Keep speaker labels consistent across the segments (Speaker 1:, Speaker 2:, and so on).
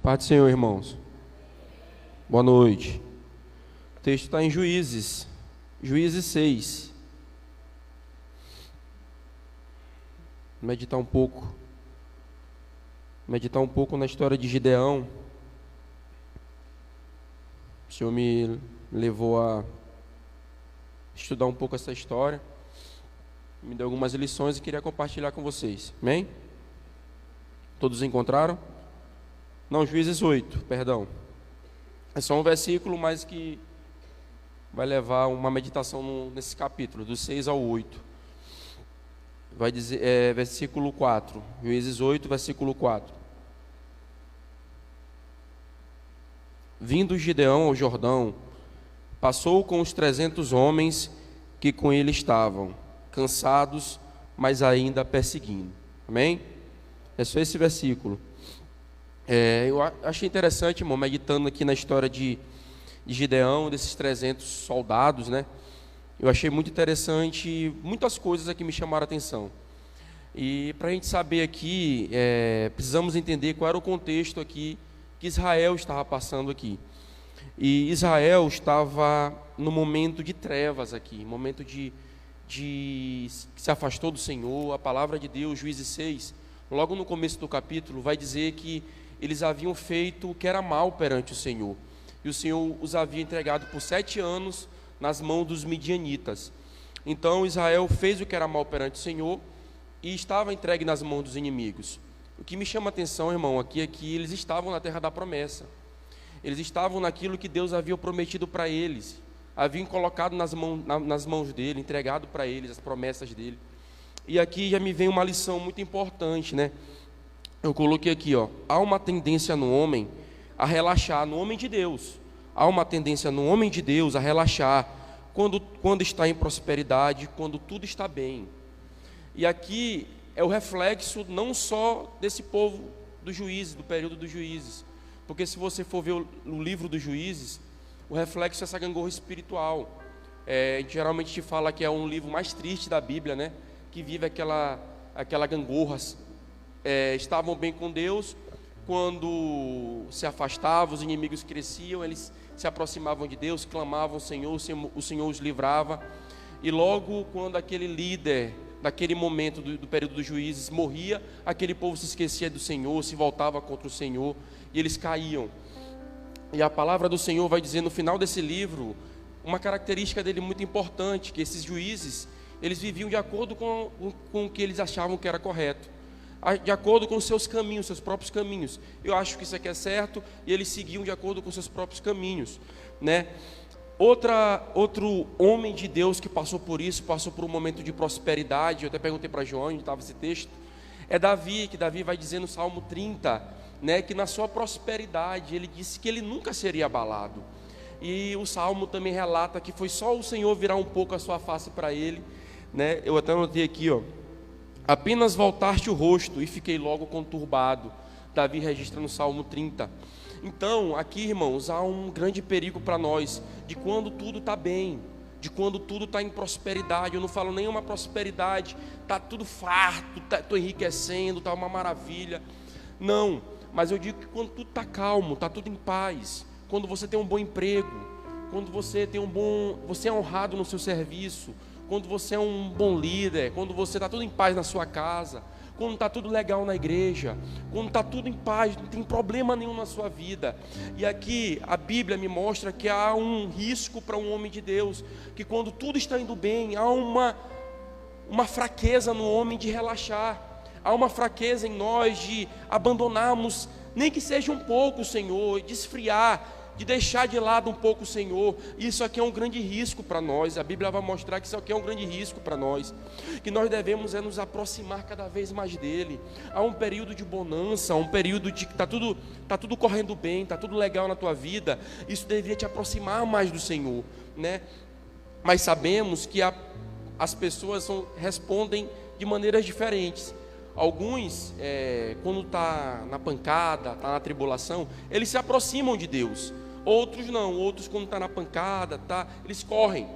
Speaker 1: Paz do Senhor, irmãos. Boa noite. O texto está em Juízes 6. Meditar um pouco na história de Gideão. O Senhor me levou a estudar um pouco essa história, me deu algumas lições e queria compartilhar com vocês. Amém? Todos encontraram? Não, Juízes 8, perdão. É só um versículo, mas que vai levar uma meditação nesse capítulo, do 6 ao 8. Vai dizer, versículo 4. Juízes 8, versículo 4. Vindo Gideão ao Jordão, passou com os 300 homens que com ele estavam, cansados, mas ainda perseguindo. Amém? É só esse versículo. Eu achei interessante, irmão, meditando aqui na história de Gideão, desses 300 soldados, né? Eu achei muito interessante, muitas coisas aqui me chamaram a atenção. E para a gente saber aqui, precisamos entender qual era o contexto aqui que Israel estava passando aqui. E Israel estava no momento de trevas aqui, momento de que se afastou do Senhor. A palavra de Deus, Juízes 6, logo no começo do capítulo, vai dizer que eles haviam feito o que era mal perante o Senhor. E o Senhor os havia entregado por 7 anos nas mãos dos midianitas. Então Israel fez o que era mal perante o Senhor e estava entregue nas mãos dos inimigos. O que me chama a atenção, irmão, aqui é que eles estavam na terra da promessa. Eles estavam naquilo que Deus havia prometido para eles. Haviam colocado nas mãos dele, entregado para eles as promessas dele. E aqui já me vem uma lição muito importante, né? Eu coloquei aqui, há uma tendência no homem a relaxar, no homem de Deus. Há uma tendência no homem de Deus a relaxar quando está em prosperidade, quando tudo está bem. E aqui é o reflexo não só desse povo dos juízes, do período dos juízes. Porque se você for ver o livro dos juízes, o reflexo é essa gangorra espiritual. A gente geralmente fala que é um livro mais triste da Bíblia, né? Que vive aquela gangorra. Estavam bem com Deus, quando se afastavam, os inimigos cresciam, eles se aproximavam de Deus, clamavam ao Senhor, o Senhor os livrava. E logo quando aquele líder, naquele momento do período dos juízes, morria, aquele povo se esquecia do Senhor, se voltava contra o Senhor, e eles caíam. E a palavra do Senhor vai dizer no final desse livro, uma característica dele muito importante, que esses juízes, eles viviam de acordo com o que eles achavam que era correto, de acordo com os seus caminhos, seus próprios caminhos. Eu acho que isso aqui é certo, e eles seguiam de acordo com seus próprios caminhos, né? Outro homem de Deus que passou por isso, passou por um momento de prosperidade, eu até perguntei para João onde estava esse texto, é Davi, que Davi vai dizer no Salmo 30, né, que na sua prosperidade, ele disse que ele nunca seria abalado. E o Salmo também relata que foi só o Senhor virar um pouco a sua face para ele, né? Eu até anotei aqui, apenas voltaste o rosto e fiquei logo conturbado. Davi registra no Salmo 30. Então, aqui, irmãos, há um grande perigo para nós, de quando tudo está bem, de quando tudo está em prosperidade. Eu não falo nenhuma prosperidade, está tudo farto, estou enriquecendo, está uma maravilha. Não, mas eu digo que quando tudo está calmo, está tudo em paz, quando você tem um bom emprego, quando você você é honrado no seu serviço, quando você é um bom líder, quando você está tudo em paz na sua casa, quando está tudo legal na igreja, quando está tudo em paz, não tem problema nenhum na sua vida. E aqui a Bíblia me mostra que há um risco para um homem de Deus, que quando tudo está indo bem, há uma fraqueza no homem de relaxar, há uma fraqueza em nós de abandonarmos, nem que seja um pouco o Senhor, de esfriar, de deixar de lado um pouco o Senhor. Isso aqui é um grande risco para nós. A Bíblia vai mostrar que isso aqui é um grande risco para nós, que nós devemos nos aproximar cada vez mais dele. Há um período de bonança, um período de que está tudo correndo bem, está tudo legal na tua vida. Isso deveria te aproximar mais do Senhor, né? Mas sabemos que as pessoas respondem de maneiras diferentes. Alguns, quando está na pancada, está na tribulação, eles se aproximam de Deus. Outros não, outros quando está na pancada, eles correm.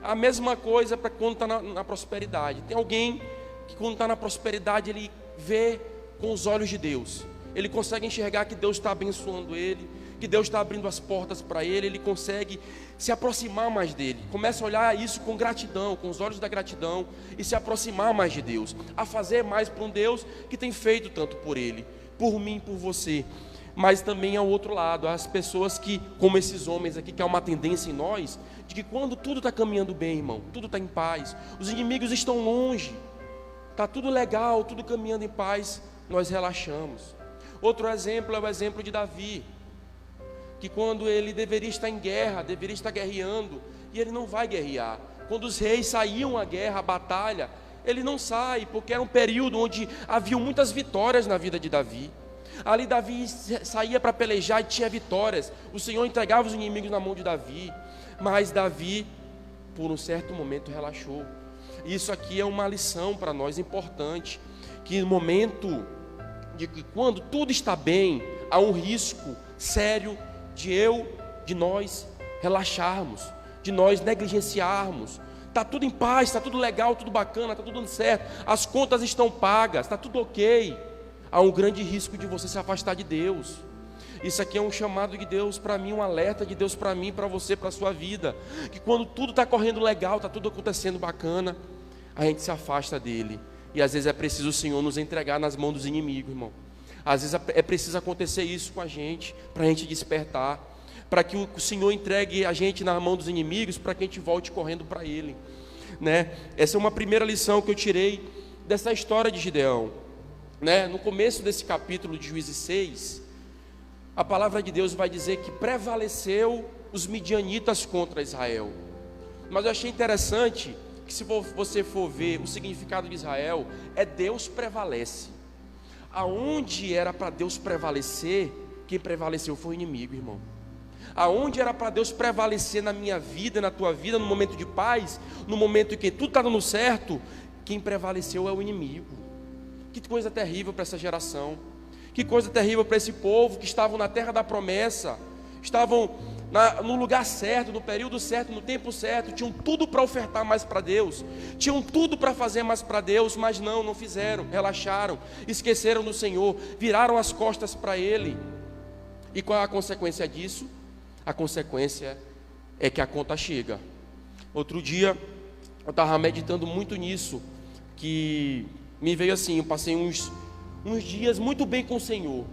Speaker 1: A mesma coisa para quando está na prosperidade. Tem alguém que quando está na prosperidade, ele vê com os olhos de Deus. ele consegue enxergar que Deus está abençoando ele, que Deus está abrindo as portas para ele, ele consegue se aproximar mais dele, começa a olhar isso com gratidão, com os olhos da gratidão, e se aproximar mais de Deus, a fazer mais para um Deus que tem feito tanto por ele, por mim, por você. Mas também ao outro lado, as pessoas que, como esses homens aqui, que há uma tendência em nós, de que quando tudo está caminhando bem, irmão, tudo está em paz, os inimigos estão longe, está tudo legal, tudo caminhando em paz, nós relaxamos. Outro exemplo é o exemplo de Davi, que quando ele deveria estar em guerra, deveria estar guerreando, e ele não vai guerrear. Quando os reis saíam à guerra, à batalha, ele não sai, porque era um período onde havia muitas vitórias na vida de Davi. Ali Davi saía para pelejar e tinha vitórias, o Senhor entregava os inimigos na mão de Davi, mas Davi, por um certo momento, relaxou. Isso aqui é uma lição para nós importante, que no momento de que quando tudo está bem, há um risco sério de nós relaxarmos, de nós negligenciarmos. Está tudo em paz, está tudo legal, tudo bacana, está tudo dando certo, as contas estão pagas, está tudo ok. Há um grande risco de você se afastar de Deus. Isso aqui é um chamado de Deus para mim, um alerta de Deus para mim, para você, para a sua vida, que quando tudo está correndo legal, está tudo acontecendo bacana, a gente se afasta dele. E às vezes é preciso o Senhor nos entregar nas mãos dos inimigos, irmão. Às vezes é preciso acontecer isso com a gente, para a gente despertar, para que o Senhor entregue a gente na mão dos inimigos, para que a gente volte correndo para Ele, né? Essa é uma primeira lição que eu tirei dessa história de Gideão, né? No começo desse capítulo de Juízes 6, a palavra de Deus vai dizer que prevaleceu os midianitas contra Israel. Mas eu achei interessante que, se você for ver o significado de Israel, é Deus prevalece. Aonde era para Deus prevalecer, quem prevaleceu foi o inimigo, irmão. Aonde era para Deus prevalecer na minha vida, na tua vida, no momento de paz, no momento em que tudo está dando certo, quem prevaleceu é o inimigo. Que coisa terrível para essa geração, que coisa terrível para esse povo que estavam na terra da promessa, estavam no lugar certo, no período certo, no tempo certo, tinham tudo para ofertar mais para Deus, tinham tudo para fazer mais para Deus, mas não fizeram, relaxaram, esqueceram do Senhor, viraram as costas para Ele. E qual é a consequência disso? A consequência é que a conta chega. Outro dia eu estava meditando muito nisso, que me veio assim, eu passei uns dias muito bem com o Senhor,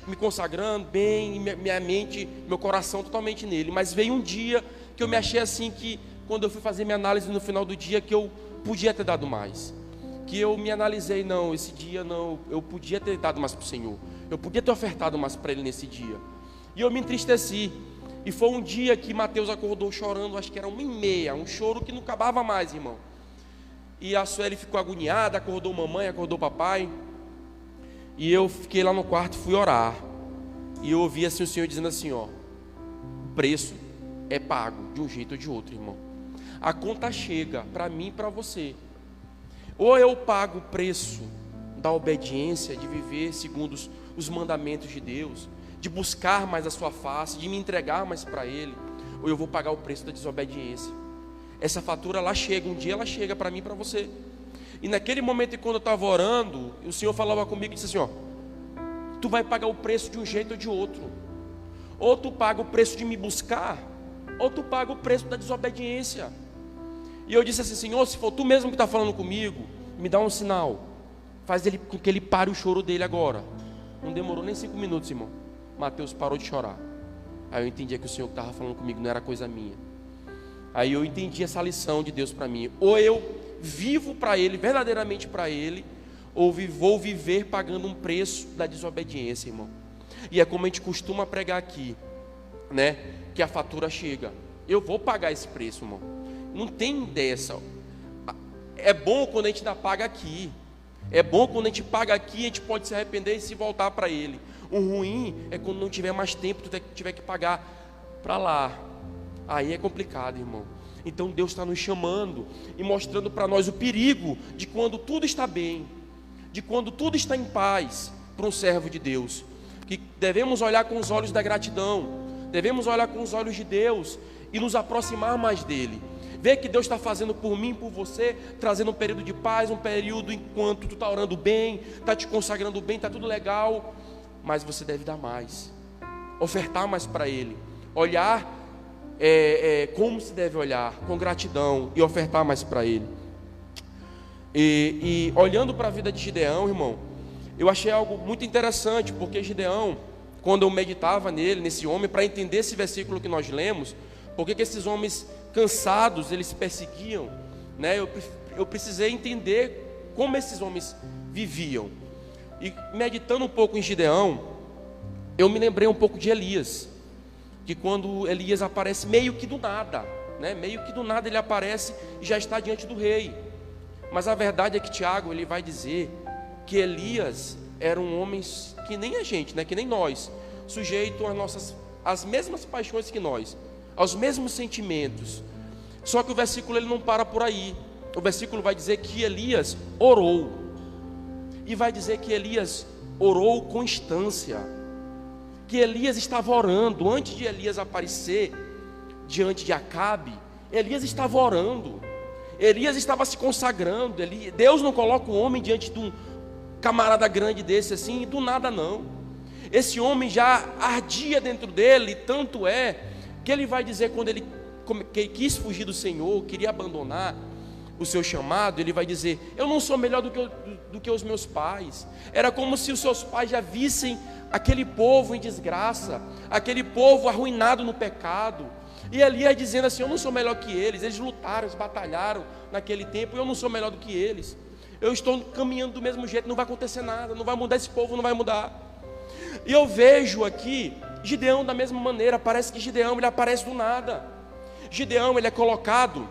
Speaker 1: me consagrando bem, minha mente, meu coração totalmente nele. Mas veio um dia que eu me achei assim, que quando eu fui fazer minha análise no final do dia, que eu podia ter dado mais, que eu me analisei, não, esse dia não, eu podia ter dado mais para o Senhor, eu podia ter ofertado mais para Ele nesse dia, e eu me entristeci. E foi um dia que Mateus acordou chorando, acho que era 1h30, um choro que não acabava mais, irmão. E a Sueli ficou agoniada, acordou mamãe, acordou papai. E eu fiquei lá no quarto, fui orar. E eu ouvi assim o Senhor dizendo assim, ó: o preço é pago de um jeito ou de outro, irmão. A conta chega para mim e para você. Ou eu pago o preço da obediência, de viver segundo os mandamentos de Deus, de buscar mais a sua face, de me entregar mais para Ele, ou eu vou pagar o preço da desobediência. Essa fatura lá chega, um dia ela chega para mim e para você. E naquele momento, quando eu estava orando, o Senhor falava comigo e disse assim, ó: tu vai pagar o preço de um jeito ou de outro. Ou tu paga o preço de me buscar, ou tu paga o preço da desobediência. E eu disse assim: Senhor, se for tu mesmo que está falando comigo, me dá um sinal, faz com que ele pare o choro dele agora. Não demorou nem 5 minutos, irmão. Mateus parou de chorar. Aí eu entendi que o Senhor que estava falando comigo não era coisa minha. Aí eu entendi essa lição de Deus para mim. Ou eu vivo para Ele, verdadeiramente para Ele, ou vou viver pagando um preço da desobediência, irmão. E é como a gente costuma pregar aqui, né? Que a fatura chega. Eu vou pagar esse preço, irmão. Não tem dessa. É bom quando a gente ainda paga aqui. É bom quando a gente paga aqui, a gente pode se arrepender e se voltar para Ele. O ruim é quando não tiver mais tempo, tu tiver que pagar para lá. Aí é complicado, irmão. Então Deus está nos chamando e mostrando para nós o perigo de quando tudo está bem, de quando tudo está em paz para um servo de Deus, que devemos olhar com os olhos da gratidão, devemos olhar com os olhos de Deus e nos aproximar mais dEle. Ver que Deus está fazendo por mim, por você, trazendo um período de paz, um período enquanto tu está orando bem, está te consagrando bem, está tudo legal. mas você deve dar mais, ofertar mais para Ele, olhar como se deve olhar, com gratidão, e ofertar mais para Ele. E olhando para a vida de Gideão, irmão, eu achei algo muito interessante, porque Gideão, quando eu meditava nele, nesse homem, para entender esse versículo que nós lemos, porque que esses homens cansados, eles perseguiam, né? Eu precisei entender como esses homens viviam. E meditando um pouco em Gideão, eu me lembrei um pouco de Elias, que quando Elias aparece meio que do nada, né? Meio que do nada ele aparece e já está diante do rei. Mas a verdade é que Tiago, ele vai dizer que Elias era um homem que nem a gente, né? Que nem nós, sujeito às mesmas paixões que nós, aos mesmos sentimentos. Só que o versículo ele não para por aí. O versículo vai dizer que Elias orou, e vai dizer que Elias orou com instância, que Elias estava orando. Antes de Elias aparecer diante de Acabe, Elias estava orando, Elias estava se consagrando. Deus não coloca um homem diante de um camarada grande desse assim, do nada não. Esse homem já ardia dentro dele, tanto é que ele vai dizer, quando ele quis fugir do Senhor, queria abandonar o seu chamado, ele vai dizer: eu não sou melhor do que os meus pais. Era como se os seus pais já vissem aquele povo em desgraça, aquele povo arruinado no pecado, e Elias dizendo assim: eu não sou melhor que eles lutaram, eles batalharam naquele tempo, eu não sou melhor do que eles, eu estou caminhando do mesmo jeito, não vai acontecer nada, não vai mudar, esse povo não vai mudar. E eu vejo aqui Gideão da mesma maneira. Parece que Gideão, ele aparece do nada. Gideão, ele é colocado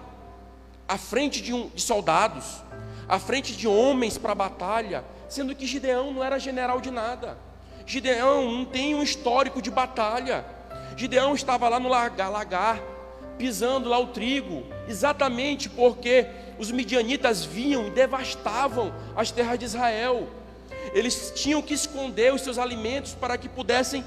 Speaker 1: à frente de soldados, à frente de homens para a batalha, sendo que Gideão não era general de nada. Gideão não tem um histórico de batalha. Gideão estava lá no lagar, pisando lá o trigo, exatamente porque os midianitas vinham e devastavam as terras de Israel. Eles tinham que esconder os seus alimentos para que pudessem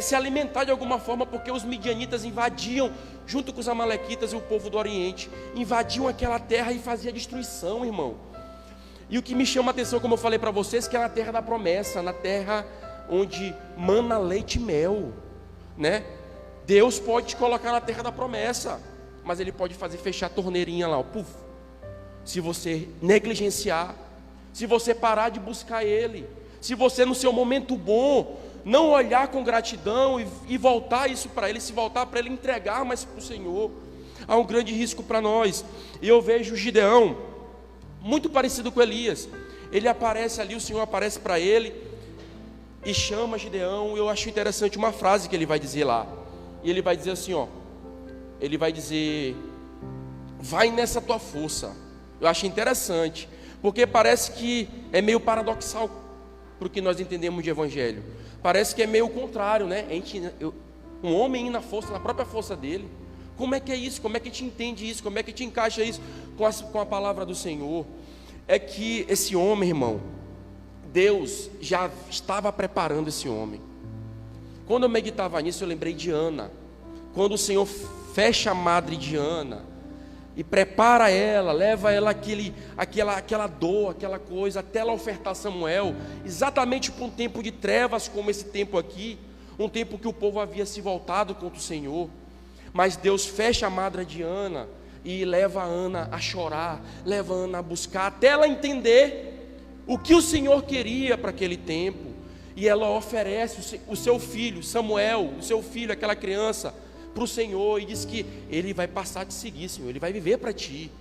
Speaker 1: se alimentar de alguma forma, porque os midianitas invadiam, junto com os amalequitas e o povo do Oriente, invadiam aquela terra e faziam destruição, irmão. E o que me chama a atenção, como eu falei para vocês, que é na terra da promessa, na terra onde mana leite e mel, né? Deus pode te colocar na terra da promessa, mas Ele pode fazer fechar a torneirinha lá, puf, se você negligenciar, se você parar de buscar Ele, se você no seu momento bom não olhar com gratidão e voltar isso para Ele, se voltar para Ele, entregar mais para o Senhor. Há um grande risco para nós. E eu vejo Gideão muito parecido com Elias. Ele aparece ali, o Senhor aparece para ele e chama Gideão. Eu acho interessante uma frase que ele vai dizer lá. E ele vai dizer assim, ó, ele vai dizer: vai nessa tua força. Eu acho interessante, porque parece que é meio paradoxal para o que nós entendemos de evangelho. Parece que é meio contrário, né? Um homem ir na força, na própria força dele. Como é que é isso? Como é que te entende isso? Como é que te encaixa isso com a palavra do Senhor? É que esse homem, irmão, Deus já estava preparando esse homem. Quando eu meditava nisso, eu lembrei de Ana. Quando o Senhor fecha a madre de Ana e prepara ela, leva ela aquela dor, aquela coisa, até ela ofertar Samuel, exatamente para um tempo de trevas como esse tempo aqui, um tempo que o povo havia se voltado contra o Senhor. Mas Deus fecha a madre de Ana e leva a Ana a chorar, leva a Ana a buscar, até ela entender o que o Senhor queria para aquele tempo. E ela oferece o seu filho, Samuel, o seu filho, aquela criança, para o Senhor, e diz que ele vai passar a te seguir, Senhor, ele vai viver para ti.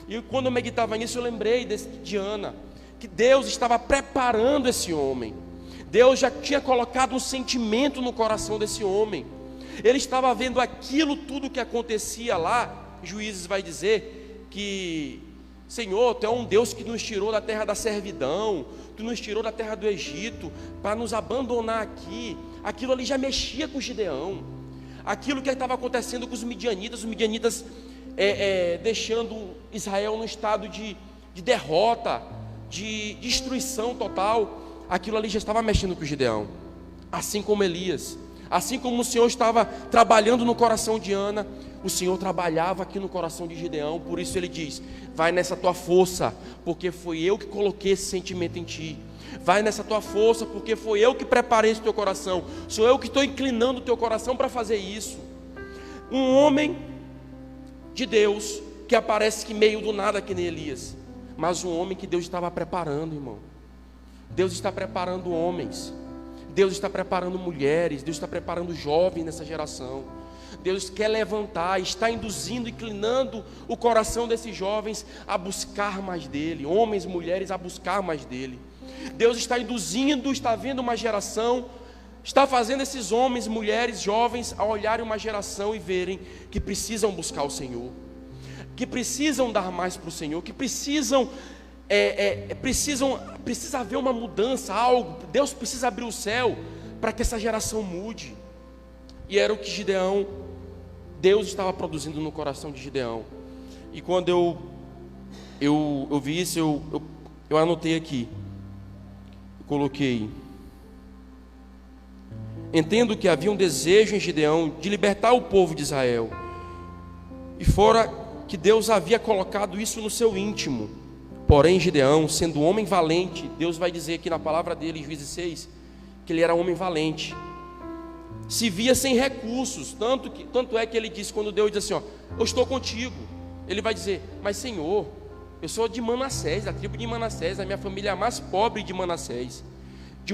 Speaker 1: E quando eu meditava nisso, eu lembrei de Ana, que Deus estava preparando esse homem. Deus já tinha colocado um sentimento no coração desse homem. Ele estava vendo aquilo tudo que acontecia lá. Juízes vai dizer que: Senhor, Tu é um Deus que nos tirou da terra da servidão, Tu nos tirou da terra do Egito para nos abandonar aqui. Aquilo ali já mexia com Gideão. Aquilo que estava acontecendo com os midianitas deixando Israel num estado de derrota, de destruição total. Aquilo ali já estava mexendo com Gideão. Assim como Elias, assim como o Senhor estava trabalhando no coração de Ana, o Senhor trabalhava aqui no coração de Gideão. Por isso ele diz: vai nessa tua força, porque foi eu que coloquei esse sentimento em ti. Vai nessa tua força, porque foi eu que preparei esse teu coração. Sou eu que estou inclinando o teu coração para fazer isso. Um homem de Deus que aparece que meio do nada, que nem Elias, mas um homem que Deus estava preparando, irmão. Deus está preparando homens, Deus está preparando mulheres, Deus está preparando jovens nessa geração. Deus quer levantar, está induzindo, inclinando o coração desses jovens a buscar mais dele, homens e mulheres a buscar mais dele. Deus está induzindo, está vendo uma geração, está fazendo esses homens, mulheres, jovens a olharem uma geração e verem que precisam buscar o Senhor, que precisam dar mais para o Senhor, que precisa haver uma mudança, algo. Deus precisa abrir o céu para que essa geração mude. E era o que Deus estava produzindo no coração de Gideão. E quando eu vi isso, eu anotei aqui, coloquei: entendo que havia um desejo em Gideão de libertar o povo de Israel, e fora que Deus havia colocado isso no seu íntimo. Porém Gideão, sendo um homem valente, Deus vai dizer aqui na palavra dele em Juízes 6, que ele era um homem valente, se via sem recursos, tanto é que ele disse, quando Deus diz assim, eu estou contigo, ele vai dizer, mas Senhor, eu sou de Manassés, da tribo de Manassés, a minha família é a mais pobre de Manassés, de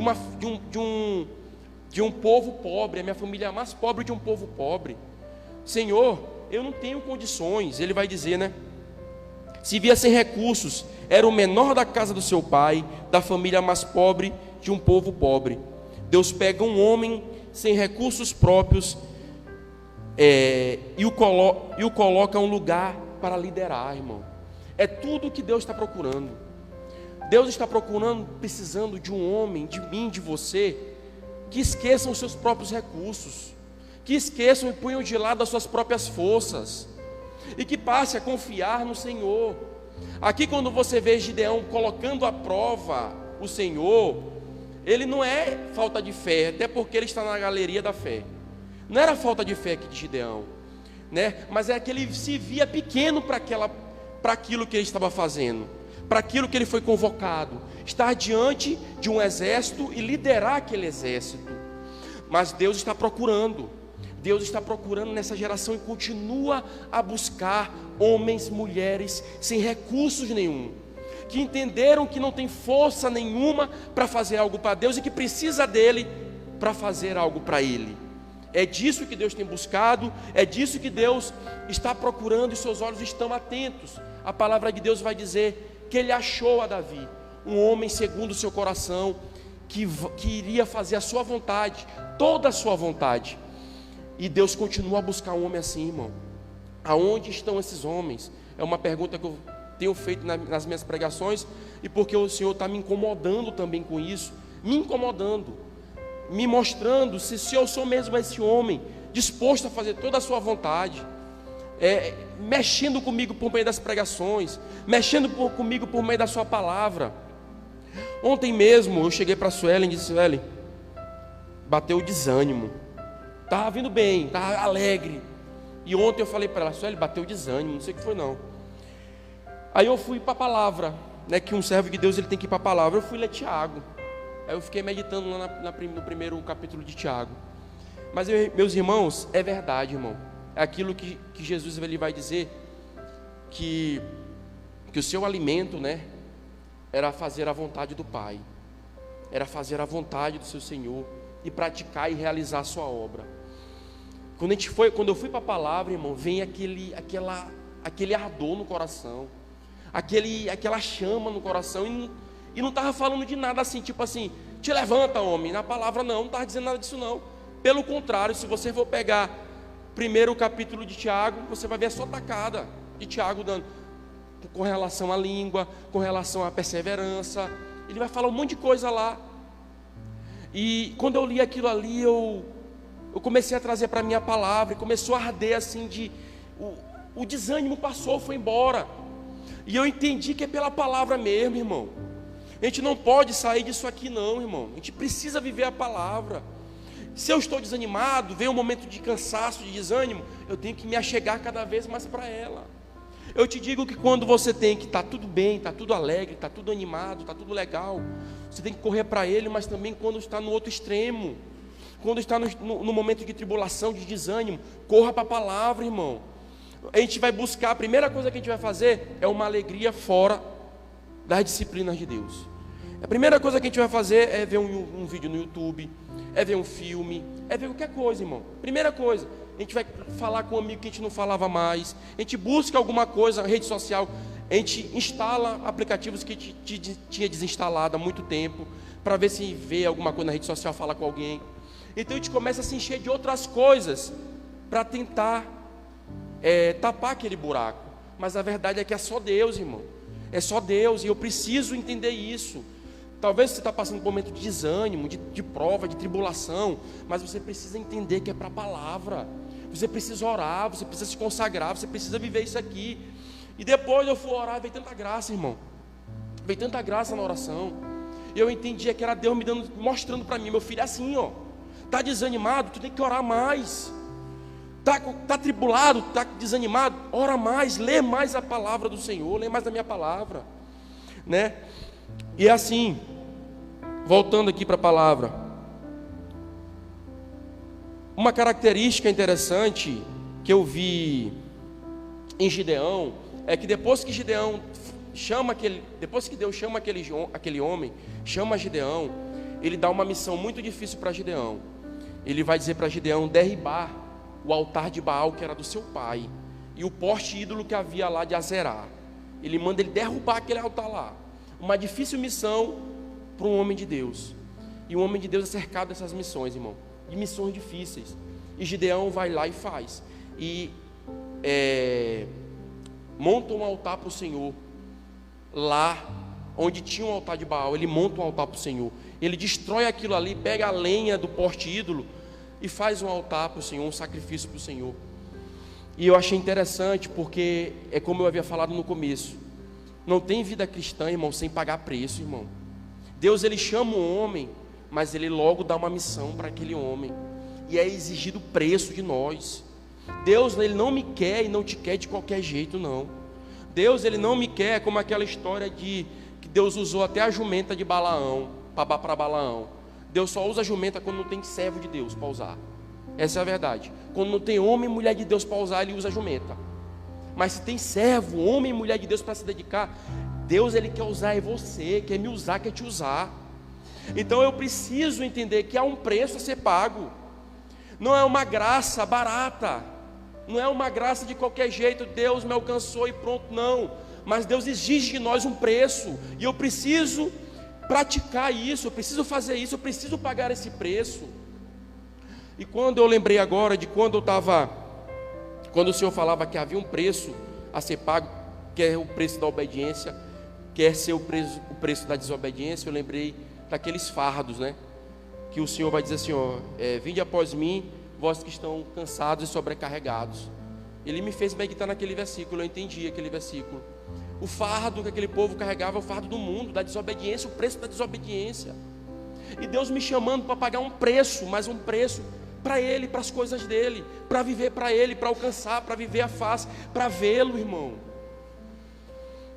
Speaker 1: um povo pobre, a minha família é a mais pobre de um povo pobre. Senhor, eu não tenho condições. Ele vai dizer, né? Se via sem recursos, era o menor da casa do seu pai, da família mais pobre de um povo pobre. Deus pega um homem sem recursos próprios e o coloca em um lugar para liderar, irmão. É tudo o que Deus está procurando. Deus está procurando, precisando de um homem, de mim, de você, que esqueçam os seus próprios recursos, que esqueçam e ponham de lado as suas próprias forças, e que passe a confiar no Senhor. Aqui, quando você vê Gideão colocando à prova o Senhor, ele não é falta de fé, até porque ele está na galeria da fé. Não era falta de fé aqui de Gideão, né? Mas é que ele se via pequeno para aquilo que ele estava fazendo, para aquilo que ele foi convocado, estar diante de um exército e liderar aquele exército. Mas Deus está procurando nessa geração e continua a buscar homens, mulheres sem recursos nenhum, que entenderam que não tem força nenhuma para fazer algo para Deus e que precisa dele para fazer algo para ele. É disso que Deus tem buscado, é disso que Deus está procurando, e seus olhos estão atentos. A palavra de Deus vai dizer que ele achou a Davi, um homem segundo o seu coração, que iria fazer a sua vontade, toda a sua vontade. E Deus continua a buscar um homem assim, irmão. Aonde estão esses homens? É uma pergunta que eu tenho feito nas minhas pregações, e porque o Senhor está me incomodando também com isso, me mostrando se eu sou mesmo esse homem, disposto a fazer toda a sua vontade, mexendo comigo por meio das pregações, mexendo comigo por meio da sua palavra. Ontem mesmo eu cheguei para a Suelen e disse: Suelen, bateu o desânimo, estava vindo bem, estava alegre, e ontem eu falei para ela: Suelen, bateu o desânimo, não sei o que foi não. Aí eu fui para a palavra, né, que um servo de Deus ele tem que ir para a palavra. Eu fui ler Tiago. Aí eu fiquei meditando lá no primeiro capítulo de Tiago. Mas meus irmãos, é verdade, irmão. É aquilo que Jesus ele vai dizer, que o seu alimento, né, era fazer a vontade do Pai, era fazer a vontade do seu Senhor e praticar e realizar a sua obra. Quando eu fui para a palavra, irmão, vem aquele ardor no coração, aquela chama no coração, e não estava falando de nada assim, tipo assim, te levanta, homem. Na palavra não estava dizendo nada disso não. Pelo contrário, se você for pegar primeiro capítulo de Tiago, você vai ver a sua tacada de Tiago dando com relação à língua, com relação à perseverança. Ele vai falar um monte de coisa lá. E quando eu li aquilo ali, eu comecei a trazer para mim a palavra, e começou a arder assim o desânimo passou, foi embora. E eu entendi que é pela palavra mesmo, irmão. A gente não pode sair disso aqui não, irmão. A gente precisa viver a palavra. Se eu estou desanimado, vem um momento de cansaço, de desânimo, eu tenho que me achegar cada vez mais para ela. Eu te digo que quando você tem que estar tudo bem, está tudo alegre, está tudo animado, está tudo legal, você tem que correr para Ele, mas também quando está no outro extremo, quando está no momento de tribulação, de desânimo, corra para a palavra, irmão. A gente vai buscar, a primeira coisa que a gente vai fazer é uma alegria fora das disciplinas de Deus. A primeira coisa que a gente vai fazer é ver um vídeo no YouTube, é ver um filme, é ver qualquer coisa, irmão. Primeira coisa, a gente vai falar com um amigo que a gente não falava mais, a gente busca alguma coisa na rede social, a gente instala aplicativos que a gente tinha desinstalado há muito tempo, para ver se vê alguma coisa na rede social, fala com alguém. Então a gente começa a se encher de outras coisas, para tentar tapar aquele buraco. Mas a verdade é que é só Deus, irmão. É só Deus, e eu preciso entender isso. Talvez você está passando por um momento de desânimo, de prova, de tribulação, mas você precisa entender que é para a palavra. Você precisa orar, você precisa se consagrar, você precisa viver isso aqui. E depois eu fui orar, veio tanta graça, irmão. Veio tanta graça na oração. E eu entendia que era Deus me mostrando para mim, meu filho, é assim, ó. Está desanimado, tu tem que orar mais. Está tribulado, está desanimado, ora mais, lê mais a palavra do Senhor, lê mais a minha palavra, né? E assim, voltando aqui para a palavra, uma característica interessante que eu vi em Gideão é que depois que Deus chama aquele homem, chama Gideão, ele dá uma missão muito difícil para Gideão. Ele vai dizer para Gideão derribar o altar de Baal que era do seu pai e o poste ídolo que havia lá de Azerá. Ele manda ele derrubar aquele altar lá. Uma difícil missão para um homem de Deus. E o homem de Deus é cercado dessas missões, irmão, de missões difíceis. E Gideão vai lá e faz. E monta um altar para o Senhor. Lá onde tinha um altar de Baal, ele monta um altar para o Senhor. Ele destrói aquilo ali, pega a lenha do poste ídolo e faz um altar para o Senhor, um sacrifício para o Senhor. E eu achei interessante porque é como eu havia falado no começo. Não tem vida cristã, irmão, sem pagar preço, irmão. Deus, ele chama um homem, mas ele logo dá uma missão para aquele homem. E é exigido preço de nós. Deus, ele não me quer e não te quer de qualquer jeito, não. Deus, ele não me quer como aquela história de que Deus usou até a jumenta de Balaão, para Balaão. Deus só usa a jumenta quando não tem servo de Deus para usar. Essa é a verdade. Quando não tem homem e mulher de Deus para usar, ele usa a jumenta. Mas se tem servo, homem e mulher de Deus para se dedicar, Deus, ele quer usar você, quer me usar, quer te usar. Então eu preciso entender que há um preço a ser pago. Não é uma graça barata, não é uma graça de qualquer jeito, Deus me alcançou e pronto, não. Mas Deus exige de nós um preço, e eu preciso praticar isso, eu preciso fazer isso, eu preciso pagar esse preço. E quando eu lembrei agora de quando o Senhor falava que havia um preço a ser pago, que é o preço da obediência, quer ser o preço da desobediência, eu lembrei daqueles fardos, né? Que o Senhor vai dizer assim, ó, vinde após mim, vós que estão cansados e sobrecarregados. Ele me fez meditar naquele versículo, eu entendi aquele versículo. O fardo que aquele povo carregava é o fardo do mundo, da desobediência, o preço da desobediência. E Deus me chamando para pagar um preço, mas um preço para Ele, para as coisas dEle, para viver para Ele, para alcançar, para viver a face, para vê-lo, irmão.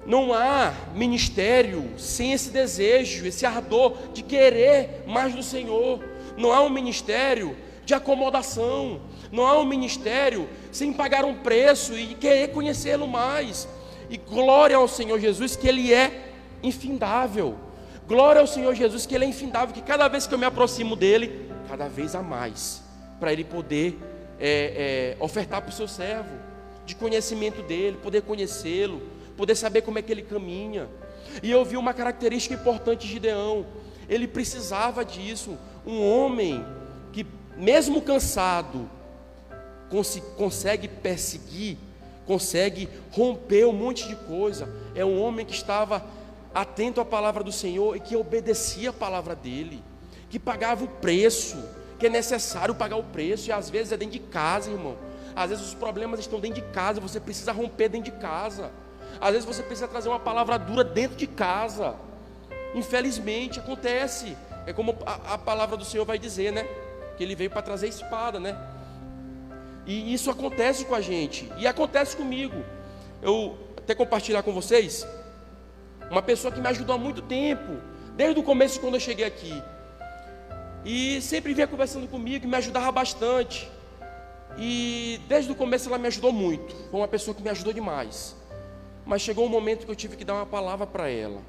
Speaker 1: Não há ministério sem esse desejo, esse ardor de querer mais do Senhor. Não há um ministério de acomodação. Não há um ministério sem pagar um preço e querer conhecê-lo mais. E glória ao Senhor Jesus que Ele é infindável. Glória ao Senhor Jesus que Ele é infindável, que cada vez que eu me aproximo dEle, cada vez há mais, para Ele poder ofertar para o seu servo, de conhecimento dEle, poder conhecê-lo, poder saber como é que Ele caminha. E eu vi uma característica importante de Gideão, ele precisava disso, um homem que mesmo cansado, consegue perseguir, consegue romper um monte de coisa. É um homem que estava atento à palavra do Senhor e que obedecia a palavra dele, que pagava o preço, que é necessário pagar o preço, e às vezes é dentro de casa, irmão. Às vezes os problemas estão dentro de casa, você precisa romper dentro de casa. Às vezes você precisa trazer uma palavra dura dentro de casa. Infelizmente acontece. É como a palavra do Senhor vai dizer, né? Que Ele veio para trazer espada, né? E isso acontece com a gente, e acontece comigo. até compartilhar com vocês. Uma pessoa que me ajudou há muito tempo, desde o começo quando eu cheguei aqui. E sempre vinha conversando comigo e me ajudava bastante. E desde o começo ela me ajudou muito. Foi uma pessoa que me ajudou demais. Mas chegou um momento que eu tive que dar uma palavra para ela.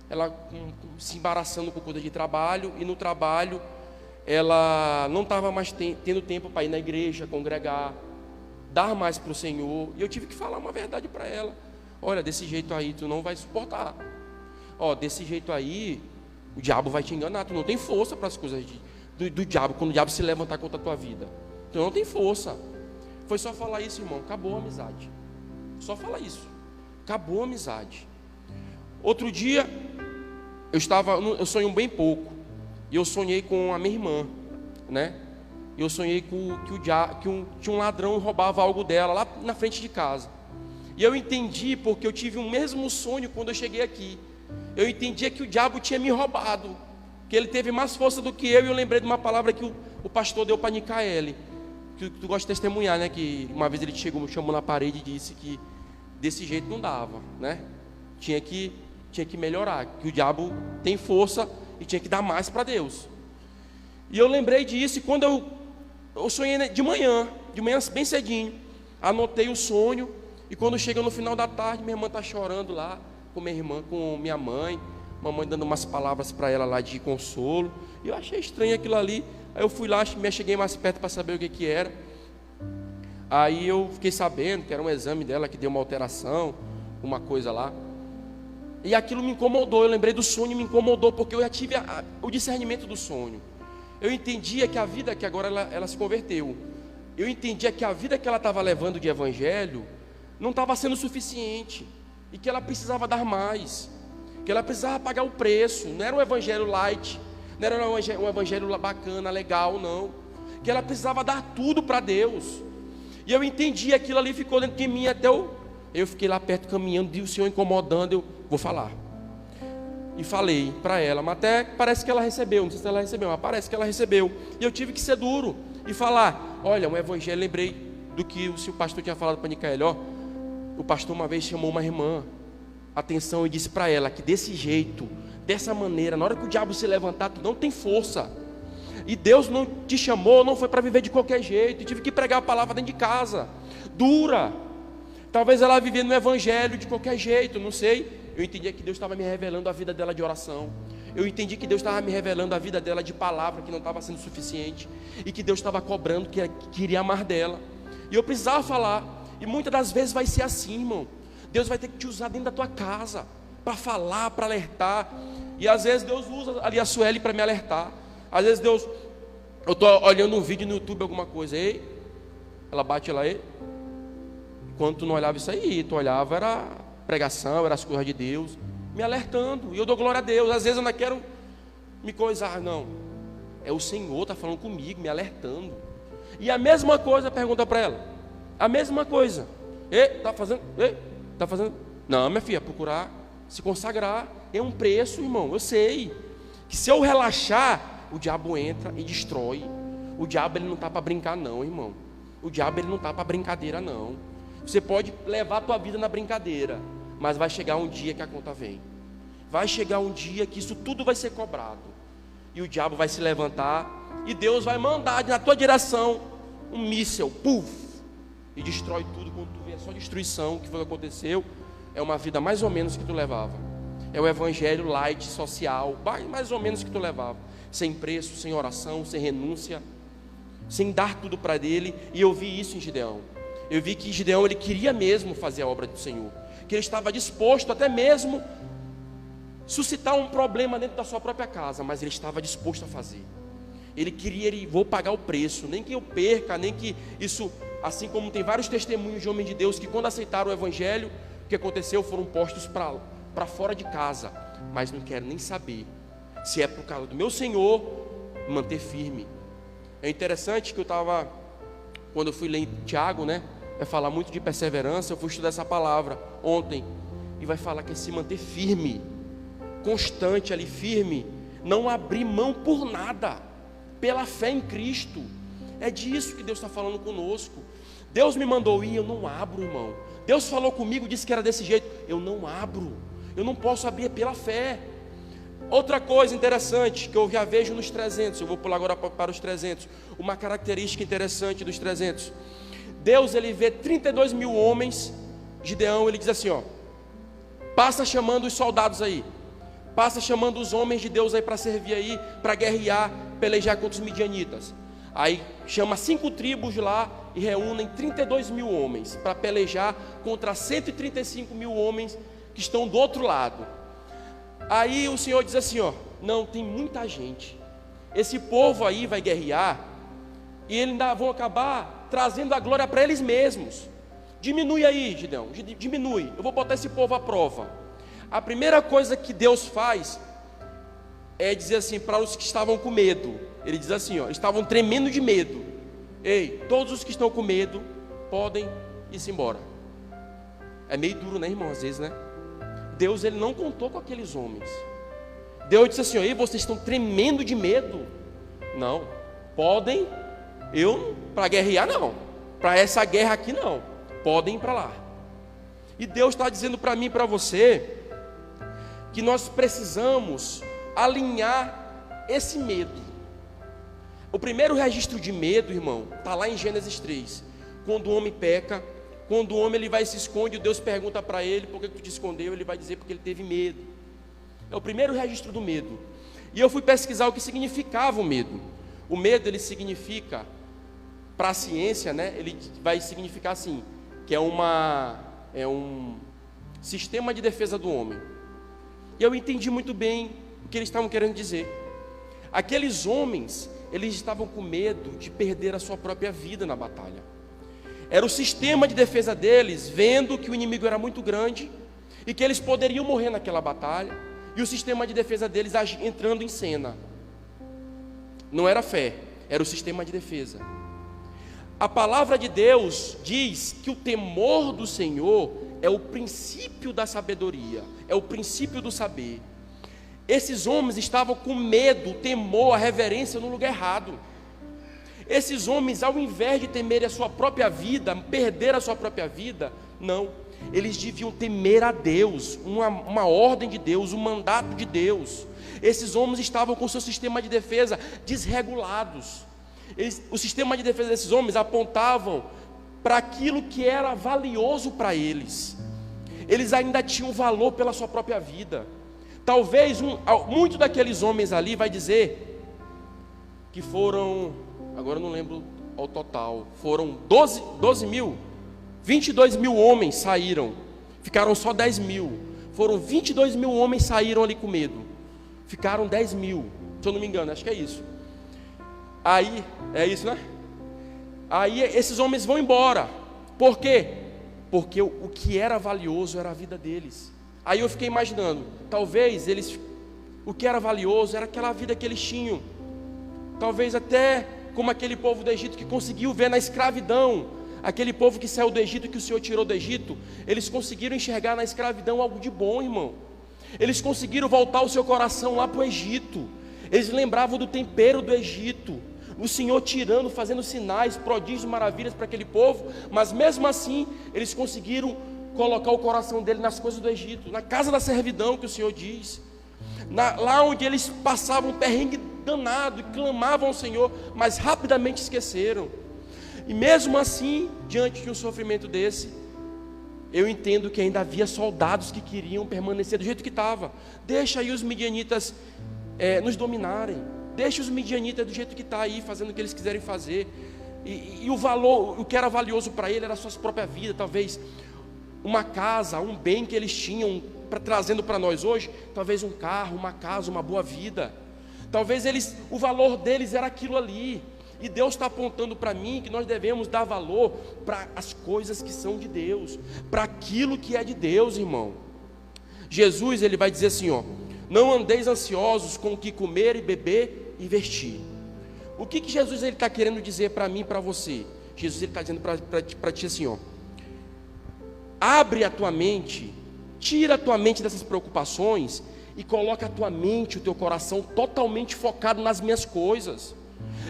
Speaker 1: Ela se embaraçando com coisa de trabalho. E no trabalho ela não estava mais tendo tempo para ir na igreja, congregar, dar mais para o Senhor. E eu tive que falar uma verdade para ela. Olha, desse jeito aí tu não vai suportar. Ó, desse jeito aí o diabo vai te enganar. Tu não tem força para as coisas do diabo. Quando o diabo se levantar contra a tua vida, tu não tem força. Foi só falar isso, irmão. Acabou a amizade. Só falar isso. Acabou a amizade. Outro dia eu sonhei bem pouco. E eu sonhei com a minha irmã, né? Eu sonhei que um ladrão roubava algo dela lá na frente de casa. E eu entendi, porque eu tive o mesmo sonho quando eu cheguei aqui. Eu entendia que o diabo tinha me roubado, que ele teve mais força do que eu. E eu lembrei de uma palavra que o pastor deu para Nicaele, que tu gosta de testemunhar, né? Que uma vez ele me chamou na parede e disse que desse jeito não dava, né? Tinha que melhorar, que o diabo tem força e tinha que dar mais para Deus. E eu lembrei disso, e quando eu sonhei de manhã bem cedinho, anotei o sonho. E quando chega no final da tarde, minha irmã está chorando lá com minha irmã, com minha mãe, mamãe dando umas palavras para ela lá de consolo. E eu achei estranho aquilo ali. Aí eu fui lá, me cheguei mais perto para saber o que era. Aí eu fiquei sabendo que era um exame dela que deu uma alteração, uma coisa lá. E aquilo me incomodou. Eu lembrei do sonho e me incomodou, porque eu já tive o discernimento do sonho. Eu entendia que a vida, que agora ela se converteu, eu entendia que a vida que ela estava levando de evangelho não estava sendo suficiente, e que ela precisava dar mais, que ela precisava pagar o preço. Não era um evangelho light, não era um evangelho bacana, legal, não. Que ela precisava dar tudo para Deus. E eu entendi, aquilo ali ficou dentro de mim até eu fiquei lá perto caminhando, e o Senhor incomodando, eu vou falar. E falei para ela, mas até parece que ela recebeu, não sei se ela recebeu, mas parece que ela recebeu. E eu tive que ser duro e falar, olha, um evangelho, lembrei do que o pastor tinha falado para Nicaele, ó. O pastor uma vez chamou uma irmã atenção e disse para ela que desse jeito, dessa maneira, na hora que o diabo se levantar, tu não tem força. E Deus não te chamou, não foi para viver de qualquer jeito. E tive que pregar a palavra dentro de casa, dura. Talvez ela vivendo no evangelho de qualquer jeito, não sei. Eu entendi que Deus estava me revelando a vida dela de oração. Eu entendi que Deus estava me revelando a vida dela de palavra que não estava sendo suficiente, e que Deus estava cobrando, que queria amar dela. E eu precisava falar. E muitas das vezes vai ser assim, irmão. Deus vai ter que te usar dentro da tua casa para falar, para alertar. E às vezes Deus usa ali a Sueli para me alertar. Às vezes eu estou olhando um vídeo no YouTube, alguma coisa, ei, ela bate lá, ei. Quando tu não olhava isso aí, tu olhava, era pregação, era as coisas de Deus, me alertando. E eu dou glória a Deus. Às vezes eu não quero me coisar, não. É o Senhor está falando comigo, me alertando. E a mesma coisa, pergunta para ela. A mesma coisa. Tá fazendo? Tá fazendo? Não, minha filha, procurar se consagrar. É um preço, irmão. Eu sei que se eu relaxar, o diabo entra e destrói. O diabo ele não está para brincar, não, irmão. O diabo ele não está para brincadeira, não. Você pode levar a tua vida na brincadeira, mas vai chegar um dia que a conta vem. Vai chegar um dia que isso tudo vai ser cobrado. E o diabo vai se levantar e Deus vai mandar na tua direção um míssel, puf, e destrói tudo. Quando tu vê só destruição, o que foi que aconteceu? É uma vida mais ou menos que tu levava. É o evangelho light, social, mais ou menos que tu levava. Sem preço, sem oração, sem renúncia, sem dar tudo para ele. E eu vi isso em Gideão. Eu vi que Gideão, ele queria mesmo fazer a obra do Senhor, que ele estava disposto até mesmo suscitar um problema dentro da sua própria casa, mas ele estava disposto a fazer. Ele queria, vou pagar o preço, nem que eu perca, nem que isso, assim como tem vários testemunhos de homens de Deus que quando aceitaram o evangelho, o que aconteceu? Foram postos para fora de casa. Mas não quero nem saber, se é por causa do meu Senhor, manter firme. É interessante que quando eu fui ler em Tiago, né, vai falar muito de perseverança. Eu fui estudar essa palavra ontem, e vai falar que é se manter firme, constante ali, firme, não abrir mão por nada, pela fé em Cristo. É disso que Deus está falando conosco. Deus me mandou ir, eu não abro, irmão. Deus falou comigo, disse que era desse jeito. Eu não abro, eu não posso abrir pela fé. Outra coisa interessante que eu já vejo nos 300, eu vou pular agora para os 300, uma característica interessante dos 300. Deus, ele vê 32 mil homens. Gideão, ele diz assim, ó: passa chamando os soldados aí, passa chamando os homens de Deus aí para servir aí, para guerrear, pelejar contra os midianitas. Aí chama 5 tribos lá e reúnem 32 mil homens para pelejar contra 135 mil homens que estão do outro lado. Aí o Senhor diz assim, ó: não, tem muita gente, esse povo aí vai guerrear e eles ainda vão acabar trazendo a glória para eles mesmos. Diminui aí, Gideão, diminui, eu vou botar esse povo à prova. A primeira coisa que Deus faz é dizer assim para os que estavam com medo. Ele diz assim, ó, eles estavam tremendo de medo: ei, todos os que estão com medo podem ir-se embora. É meio duro, né, irmão, às vezes, né? Deus, ele não contou com aqueles homens. Deus disse assim, ó: ei, vocês estão tremendo de medo? Não, podem, para guerrear não, para essa guerra aqui não, podem ir para lá. E Deus está dizendo para mim e para você que nós precisamos alinhar esse medo. O primeiro registro de medo, irmão, está lá em Gênesis 3. Quando o homem peca, quando o homem ele vai e se esconde, Deus pergunta para ele: por que tu te escondeu? Ele vai dizer: porque ele teve medo. É o primeiro registro do medo. E eu fui pesquisar o que significava o medo. O medo, ele significa, para a ciência, né, ele vai significar assim, que é um sistema de defesa do homem. E eu entendi muito bem o que eles estavam querendo dizer. Aqueles homens, eles estavam com medo de perder a sua própria vida na batalha. Era o sistema de defesa deles, vendo que o inimigo era muito grande e que eles poderiam morrer naquela batalha, e o sistema de defesa deles entrando em cena. Não era fé, era o sistema de defesa. A palavra de Deus diz que o temor do Senhor é o princípio da sabedoria, é o princípio do saber. Esses homens estavam com medo, o temor, a reverência no lugar errado. Esses homens, ao invés de temerem a sua própria vida, perder a sua própria vida, não, eles deviam temer a Deus, uma ordem de Deus, um mandato de Deus. Esses homens estavam com o seu sistema de defesa desregulados. O sistema de defesa desses homens apontavam para aquilo que era valioso para eles. Eles ainda tinham valor pela sua própria vida. Talvez muito daqueles homens ali vai dizer que foram, agora eu não lembro ao total, foram 12 mil, 22 mil homens saíram, ficaram só 10 mil. Foram 22 mil homens saíram ali com medo, ficaram 10 mil, se eu não me engano, acho que é isso. Aí, é isso, né? Aí esses homens vão embora. Por quê? Porque o que era valioso era a vida deles. Aí eu fiquei imaginando, talvez o que era valioso era aquela vida que eles tinham. Talvez até como aquele povo do Egito que conseguiu ver na escravidão, aquele povo que saiu do Egito, que o Senhor tirou do Egito, eles conseguiram enxergar na escravidão algo de bom, irmão. Eles conseguiram voltar o seu coração lá para o Egito. Eles lembravam do tempero do Egito, o Senhor tirando, fazendo sinais, prodígios, maravilhas para aquele povo, mas mesmo assim, eles conseguiram colocar o coração dele nas coisas do Egito, na casa da servidão que o Senhor diz, lá onde eles passavam um perrengue danado e clamavam ao Senhor, mas rapidamente esqueceram. E mesmo assim, diante de um sofrimento desse, eu entendo que ainda havia soldados que queriam permanecer do jeito que estava. Deixa aí os midianitas nos dominarem, deixa os midianitas do jeito que está aí, fazendo o que eles quiserem fazer. E o valor, o que era valioso para ele era a sua própria vida, talvez uma casa, um bem que eles tinham, trazendo para nós hoje, talvez um carro, uma casa, uma boa vida. Talvez o valor deles era aquilo ali. E Deus está apontando para mim que nós devemos dar valor para as coisas que são de Deus, para aquilo que é de Deus, irmão. Jesus, ele vai dizer assim, ó: não andeis ansiosos com o que comer e beber e vestir. O que Jesus está querendo dizer para mim e para você? Jesus está dizendo para ti assim, ó: abre a tua mente, tira a tua mente dessas preocupações e coloca a tua mente, o teu coração totalmente focado nas minhas coisas.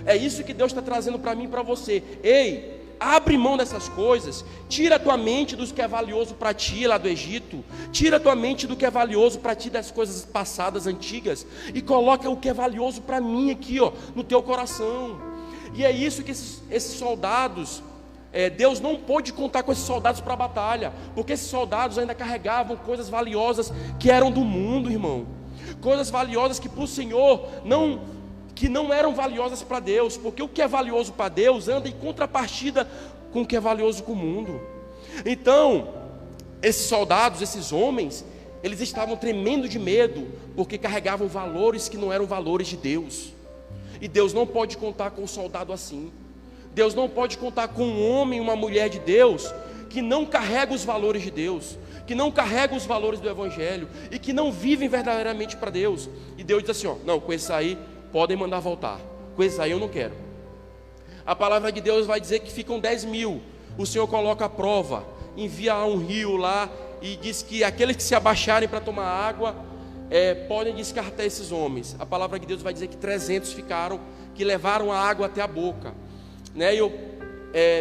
Speaker 1: É isso que Deus está trazendo para mim e para você. Ei, abre mão dessas coisas, tira a tua mente do que é valioso para ti lá do Egito, tira a tua mente do que é valioso para ti das coisas passadas, antigas, e coloca o que é valioso para mim aqui, ó, no teu coração. E é isso que esses soldados, Deus não pôde contar com esses soldados para a batalha, porque esses soldados ainda carregavam coisas valiosas que eram do mundo, irmão, coisas valiosas que para o Senhor que não eram valiosas para Deus, porque o que é valioso para Deus anda em contrapartida com o que é valioso com o mundo. Então, esses soldados, esses homens, eles estavam tremendo de medo, porque carregavam valores que não eram valores de Deus. E Deus não pode contar com um soldado assim. Deus não pode contar com um homem, uma mulher de Deus, que não carrega os valores de Deus, que não carrega os valores do Evangelho, e que não vivem verdadeiramente para Deus. E Deus diz assim, ó, não, com esse aí, podem mandar voltar, com esse aí eu não quero. A palavra de Deus vai dizer que ficam 10.000, o Senhor coloca a prova, envia um rio lá, e diz que aqueles que se abaixarem para tomar água, podem descartar esses homens. A palavra de Deus vai dizer que 300 ficaram, que levaram a água até a boca, né? E eu,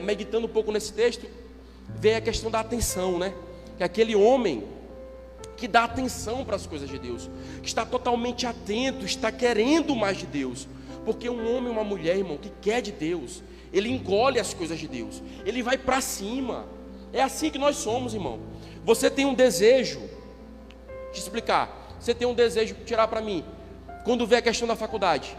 Speaker 1: meditando um pouco nesse texto, veio a questão da atenção, né? Que aquele homem que dá atenção para as coisas de Deus, que está totalmente atento, está querendo mais de Deus, porque um homem, uma mulher, irmão, que quer de Deus, ele engole as coisas de Deus, ele vai para cima. É assim que nós somos, irmão. Você tem um desejo, te explicar, você tem um desejo, tirar para mim, quando vê a questão da faculdade,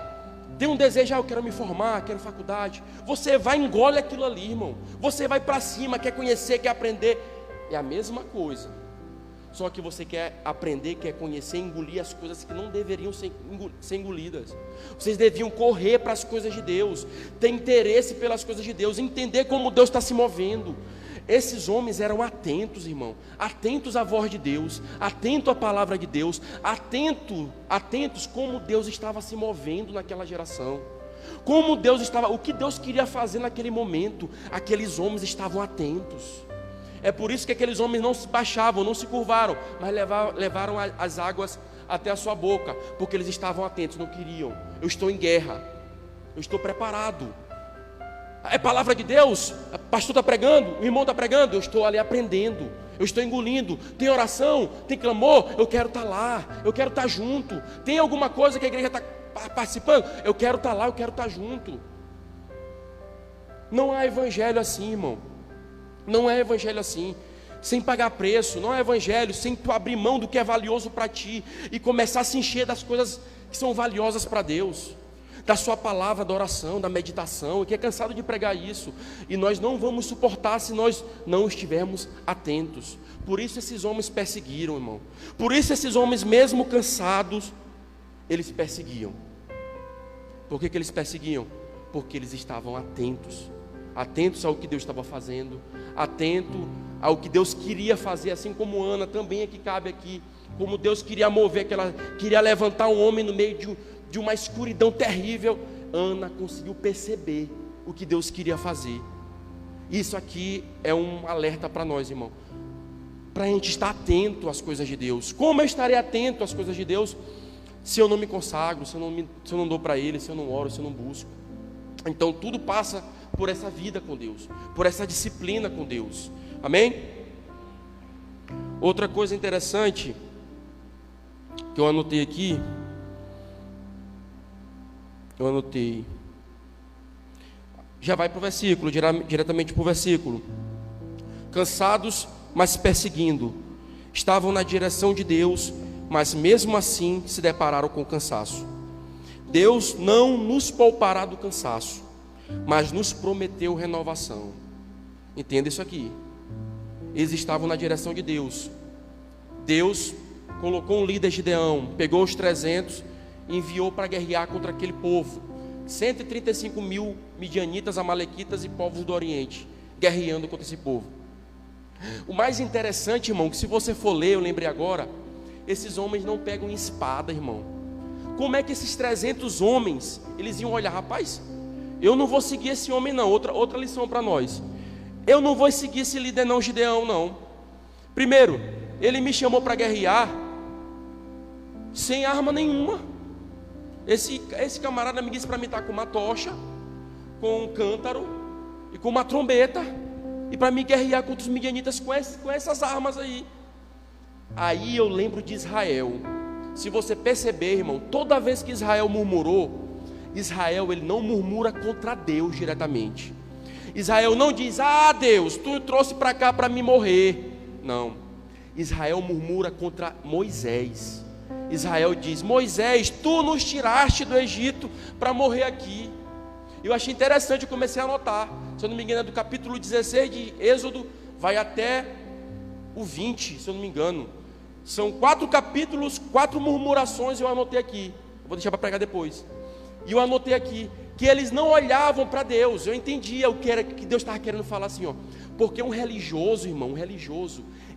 Speaker 1: tem um desejo, eu quero me formar, quero faculdade, você vai, engole aquilo ali, irmão, você vai para cima, quer conhecer, quer aprender, é a mesma coisa, só que você quer aprender, quer conhecer, engolir as coisas que não deveriam ser engolidas. Vocês deviam correr para as coisas de Deus, ter interesse pelas coisas de Deus, entender como Deus está se movendo. Esses homens eram atentos, irmão, atentos à voz de Deus, atentos à palavra de Deus, atentos como Deus estava se movendo naquela geração, como Deus estava, o que Deus queria fazer naquele momento. Aqueles homens estavam atentos. É por isso que aqueles homens não se baixavam, não se curvaram, mas levaram as águas até a sua boca, porque eles estavam atentos, não queriam. Eu estou em guerra, eu estou preparado. É palavra de Deus, o pastor está pregando, o irmão está pregando, eu estou ali aprendendo, eu estou engolindo. Tem oração, tem clamor, eu quero estar lá, eu quero estar junto. Tem alguma coisa que a igreja está participando, eu quero estar lá, eu quero estar junto. Não há evangelho assim, irmão. Não é evangelho assim, sem pagar preço. Não é evangelho sem tu abrir mão do que é valioso para ti e começar a se encher das coisas que são valiosas para Deus, da sua palavra, da oração, da meditação, e que é cansado de pregar isso, e nós não vamos suportar se nós não estivermos atentos. Por isso esses homens perseguiram, irmão. Por isso esses homens, mesmo cansados, eles perseguiam. Por que eles perseguiam? Porque eles estavam atentos, atentos ao que Deus estava fazendo, atento ao que Deus queria fazer, assim como Ana também é que cabe aqui, como Deus queria mover, que ela queria levantar um homem no meio de uma escuridão terrível. Ana conseguiu perceber o que Deus queria fazer. Isso aqui é um alerta para nós, irmão, para a gente estar atento às coisas de Deus. Como eu estarei atento às coisas de Deus se eu não me consagro, se eu não dou para Ele, se eu não oro, se eu não busco? Então tudo passa por essa vida com Deus, por essa disciplina com Deus. Amém? Outra coisa interessante que eu anotei aqui, já vai para o versículo, diretamente para o versículo. Cansados, mas perseguindo, estavam na direção de Deus, mas mesmo assim se depararam com cansaço. Deus não nos poupará do cansaço, mas nos prometeu renovação. Entenda isso aqui. Eles estavam na direção de Deus. Deus colocou um líder, Gideão, pegou os 300 e enviou para guerrear contra aquele povo. 135.000 midianitas, amalequitas e povos do Oriente, guerreando contra esse povo. O mais interessante, irmão, que se você for ler, eu lembrei agora, esses homens não pegam espada, irmão. Como é que esses 300 homens, eles iam olhar, rapaz, eu não vou seguir esse homem não. Outra lição para nós, eu não vou seguir esse líder não, Gideão não. Primeiro, ele me chamou para guerrear sem arma nenhuma. Esse camarada me disse para mim estar com uma tocha, com um cântaro e com uma trombeta, e para me guerrear contra os midianitas com essas armas aí. Aí eu lembro de Israel. Se você perceber, irmão, toda vez que Israel murmurou, Israel ele não murmura contra Deus diretamente. Israel não diz: ah, Deus, tu trouxe para cá para me morrer. Não. Israel murmura contra Moisés. Israel diz: Moisés, tu nos tiraste do Egito para morrer aqui. Eu achei interessante, eu comecei a anotar. Se eu não me engano, é do capítulo 16 de Êxodo, vai até o 20, se eu não me engano. São 4 capítulos, 4 murmurações, eu anotei aqui. Eu vou deixar para pregar depois. E eu anotei aqui que eles não olhavam para Deus. Eu entendia o que Deus estava querendo falar assim, ó. Porque um religioso, irmão,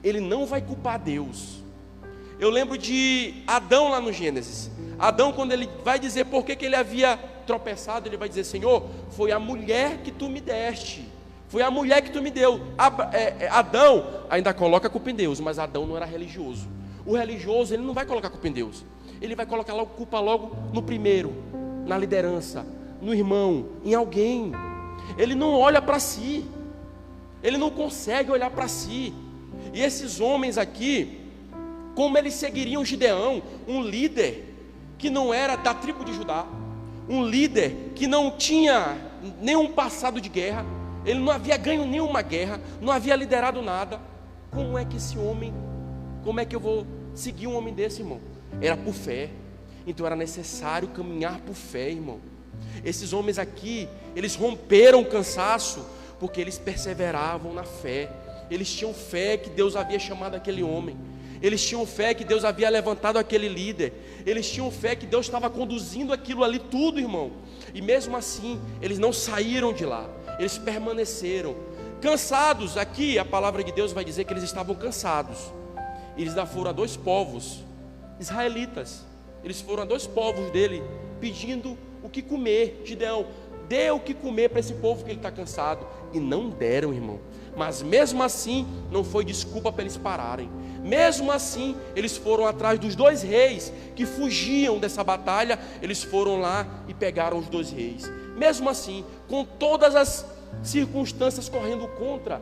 Speaker 1: ele não vai culpar Deus. Eu lembro de Adão lá no Gênesis. Adão, quando ele vai dizer por que ele havia tropeçado, ele vai dizer: Senhor, foi a mulher que tu me deste, foi a mulher que tu me deu. Adão ainda coloca a culpa em Deus, mas Adão não era religioso. O religioso, ele não vai colocar a culpa em Deus, ele vai colocar logo culpa no primeiro, na liderança, no irmão, em alguém. Ele não olha para si, ele não consegue olhar para si. E esses homens aqui, como eles seguiriam Gideão, um líder que não era da tribo de Judá, um líder que não tinha nenhum passado de guerra, ele não havia ganho nenhuma guerra, não havia liderado nada. Como é que esse homem, como é que eu vou seguir um homem desse, irmão? Era por fé. Então era necessário caminhar por fé, irmão. Esses homens aqui, eles romperam o cansaço porque eles perseveravam na fé. Eles tinham fé que Deus havia chamado aquele homem. Eles tinham fé que Deus havia levantado aquele líder. Eles tinham fé que Deus estava conduzindo aquilo ali tudo, irmão. E mesmo assim, eles não saíram de lá. Eles permaneceram cansados. Aqui a palavra de Deus vai dizer que eles estavam cansados. Eles foram a 2 povos israelitas. Eles foram a 2 povos dele pedindo o que comer. Gideão, dê o que comer para esse povo que ele está cansado. E não deram, irmão. Mas mesmo assim, não foi desculpa para eles pararem. Mesmo assim, eles foram atrás dos 2 reis que fugiam dessa batalha. Eles foram lá e pegaram os 2 reis. Mesmo assim, com todas as circunstâncias correndo contra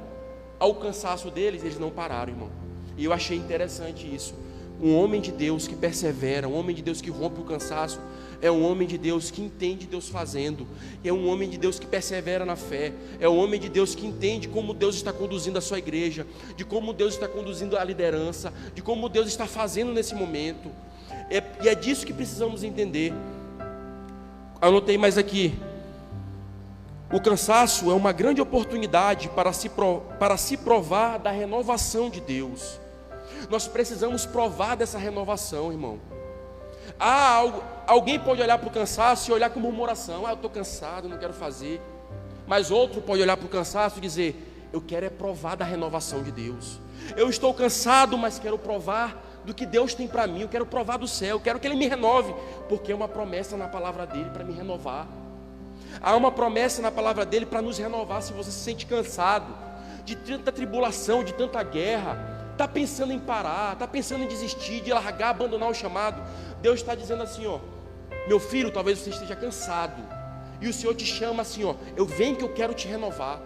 Speaker 1: ao cansaço deles, eles não pararam, irmão. E eu achei interessante isso. Um homem de Deus que persevera, um homem de Deus que rompe o cansaço, é um homem de Deus que entende Deus fazendo, é um homem de Deus que persevera na fé, é um homem de Deus que entende como Deus está conduzindo a sua igreja, de como Deus está conduzindo a liderança, de como Deus está fazendo nesse momento. E é disso que precisamos entender. Anotei mais aqui: o cansaço é uma grande oportunidade para se provar da renovação de Deus. Nós precisamos provar dessa renovação, irmão. Alguém pode olhar para o cansaço e olhar com murmuração: eu estou cansado, não quero fazer. Mas outro pode olhar para o cansaço e dizer: eu quero provar da renovação de Deus. Eu estou cansado, mas quero provar do que Deus tem para mim. Eu quero provar do céu, eu quero que Ele me renove, porque é uma promessa na palavra dEle para me renovar. Há uma promessa na palavra dEle para nos renovar. Se você se sente cansado de tanta tribulação, de tanta guerra, está pensando em parar, está pensando em desistir, de largar, abandonar o chamado, Deus está dizendo assim, ó: meu filho, talvez você esteja cansado, e o Senhor te chama assim, ó: vem que eu quero te renovar.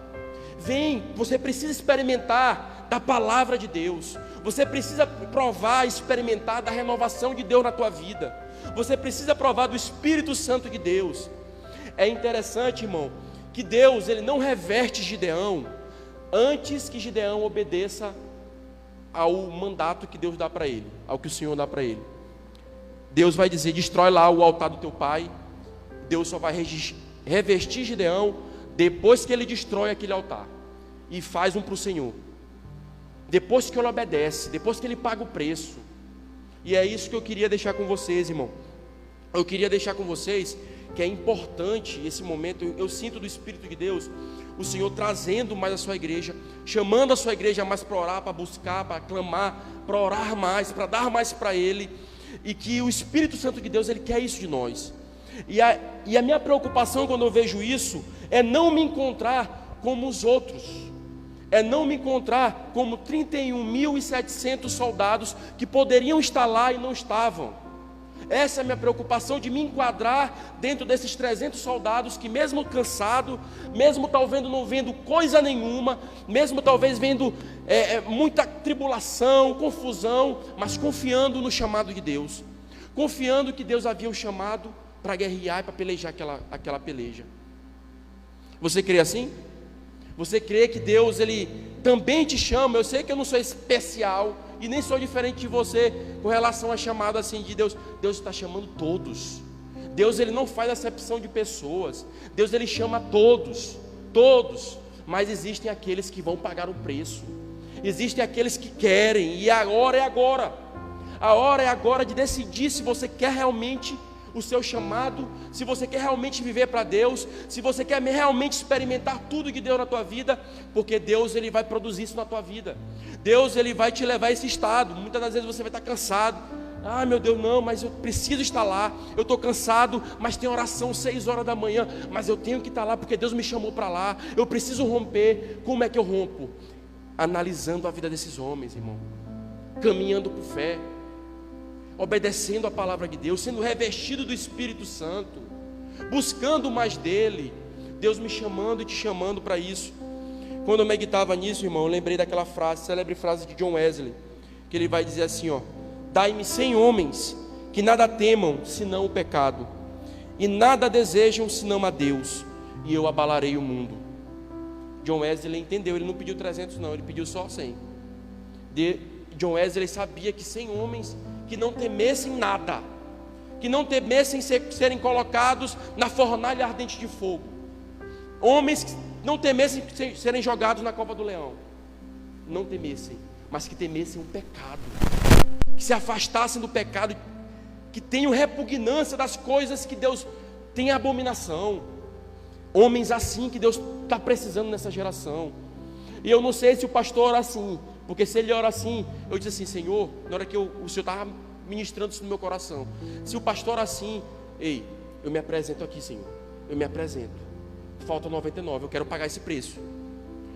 Speaker 1: Vem, você precisa experimentar da palavra de Deus, você precisa provar, experimentar da renovação de Deus na tua vida, você precisa provar do Espírito Santo de Deus. É interessante, irmão, que Deus, Ele não reverte Gideão antes que Gideão obedeça ao mandato que Deus dá para ele, ao que o Senhor dá para ele. Deus vai dizer: destrói lá o altar do teu pai. Deus só vai revestir Gideão depois que ele destrói aquele altar e faz um para o Senhor, depois que ele obedece, depois que ele paga o preço. E é isso que eu queria deixar com vocês, irmão. Eu queria deixar com vocês que é importante esse momento. Eu sinto do Espírito de Deus o Senhor trazendo mais a sua igreja, chamando a sua igreja mais para orar, para buscar, para clamar, para orar mais, para dar mais para Ele. E que o Espírito Santo de Deus, Ele quer isso de nós. E a minha preocupação quando eu vejo isso é não me encontrar como os outros, é não me encontrar como 31.700 soldados que poderiam estar lá e não estavam. Essa é a minha preocupação, de me enquadrar dentro desses 300 soldados que, mesmo cansado, mesmo talvez não vendo coisa nenhuma, mesmo talvez vendo muita tribulação, confusão, mas confiando no chamado de Deus, confiando que Deus havia o chamado para guerrear e para pelejar aquela peleja. Você crê assim? Você crê que Deus, Ele também te chama? Eu sei que eu não sou especial e nem sou diferente de você com relação a chamada assim de Deus. Deus está chamando todos. Deus, Ele não faz acepção de pessoas. Deus, Ele chama todos, todos. Mas existem aqueles que vão pagar o preço. Existem aqueles que querem, e a hora é agora. A hora é agora de decidir se você quer realmente o seu chamado, se você quer realmente viver para Deus, se você quer realmente experimentar tudo que deu na tua vida, porque Deus, Ele vai produzir isso na tua vida. Deus, Ele vai te levar a esse estado. Muitas das vezes você vai estar cansado. Ah, meu Deus, não, mas eu preciso estar lá. Eu estou cansado, mas tem oração 6 horas da manhã, mas eu tenho que estar lá porque Deus me chamou para lá. Eu preciso romper. Como é que eu rompo? Analisando a vida desses homens, irmão, caminhando por fé, obedecendo a palavra de Deus, sendo revestido do Espírito Santo, buscando mais dele. Deus me chamando e te chamando para isso. Quando eu meditava nisso, irmão, eu lembrei daquela frase, célebre frase de John Wesley, que ele vai dizer assim, ó: dai-me 100 homens que nada temam senão o pecado, e nada desejam senão a Deus, e eu abalarei o mundo. John Wesley entendeu, ele não pediu 300 não, ele pediu só 100. John Wesley sabia que 100 homens que não temessem nada, que não temessem serem colocados na fornalha ardente de fogo, homens que não temessem serem jogados na cova do leão, não temessem, mas que temessem o pecado, que se afastassem do pecado, que tenham repugnância das coisas que Deus tem abominação. Homens assim que Deus está precisando nessa geração. E eu não sei se o pastor ora assim, porque se ele ora assim, eu disse assim: Senhor, na hora que o Senhor estava ministrando isso no meu coração, se o pastor ora assim, ei, eu me apresento aqui, Senhor, eu me apresento, falta 99, eu quero pagar esse preço,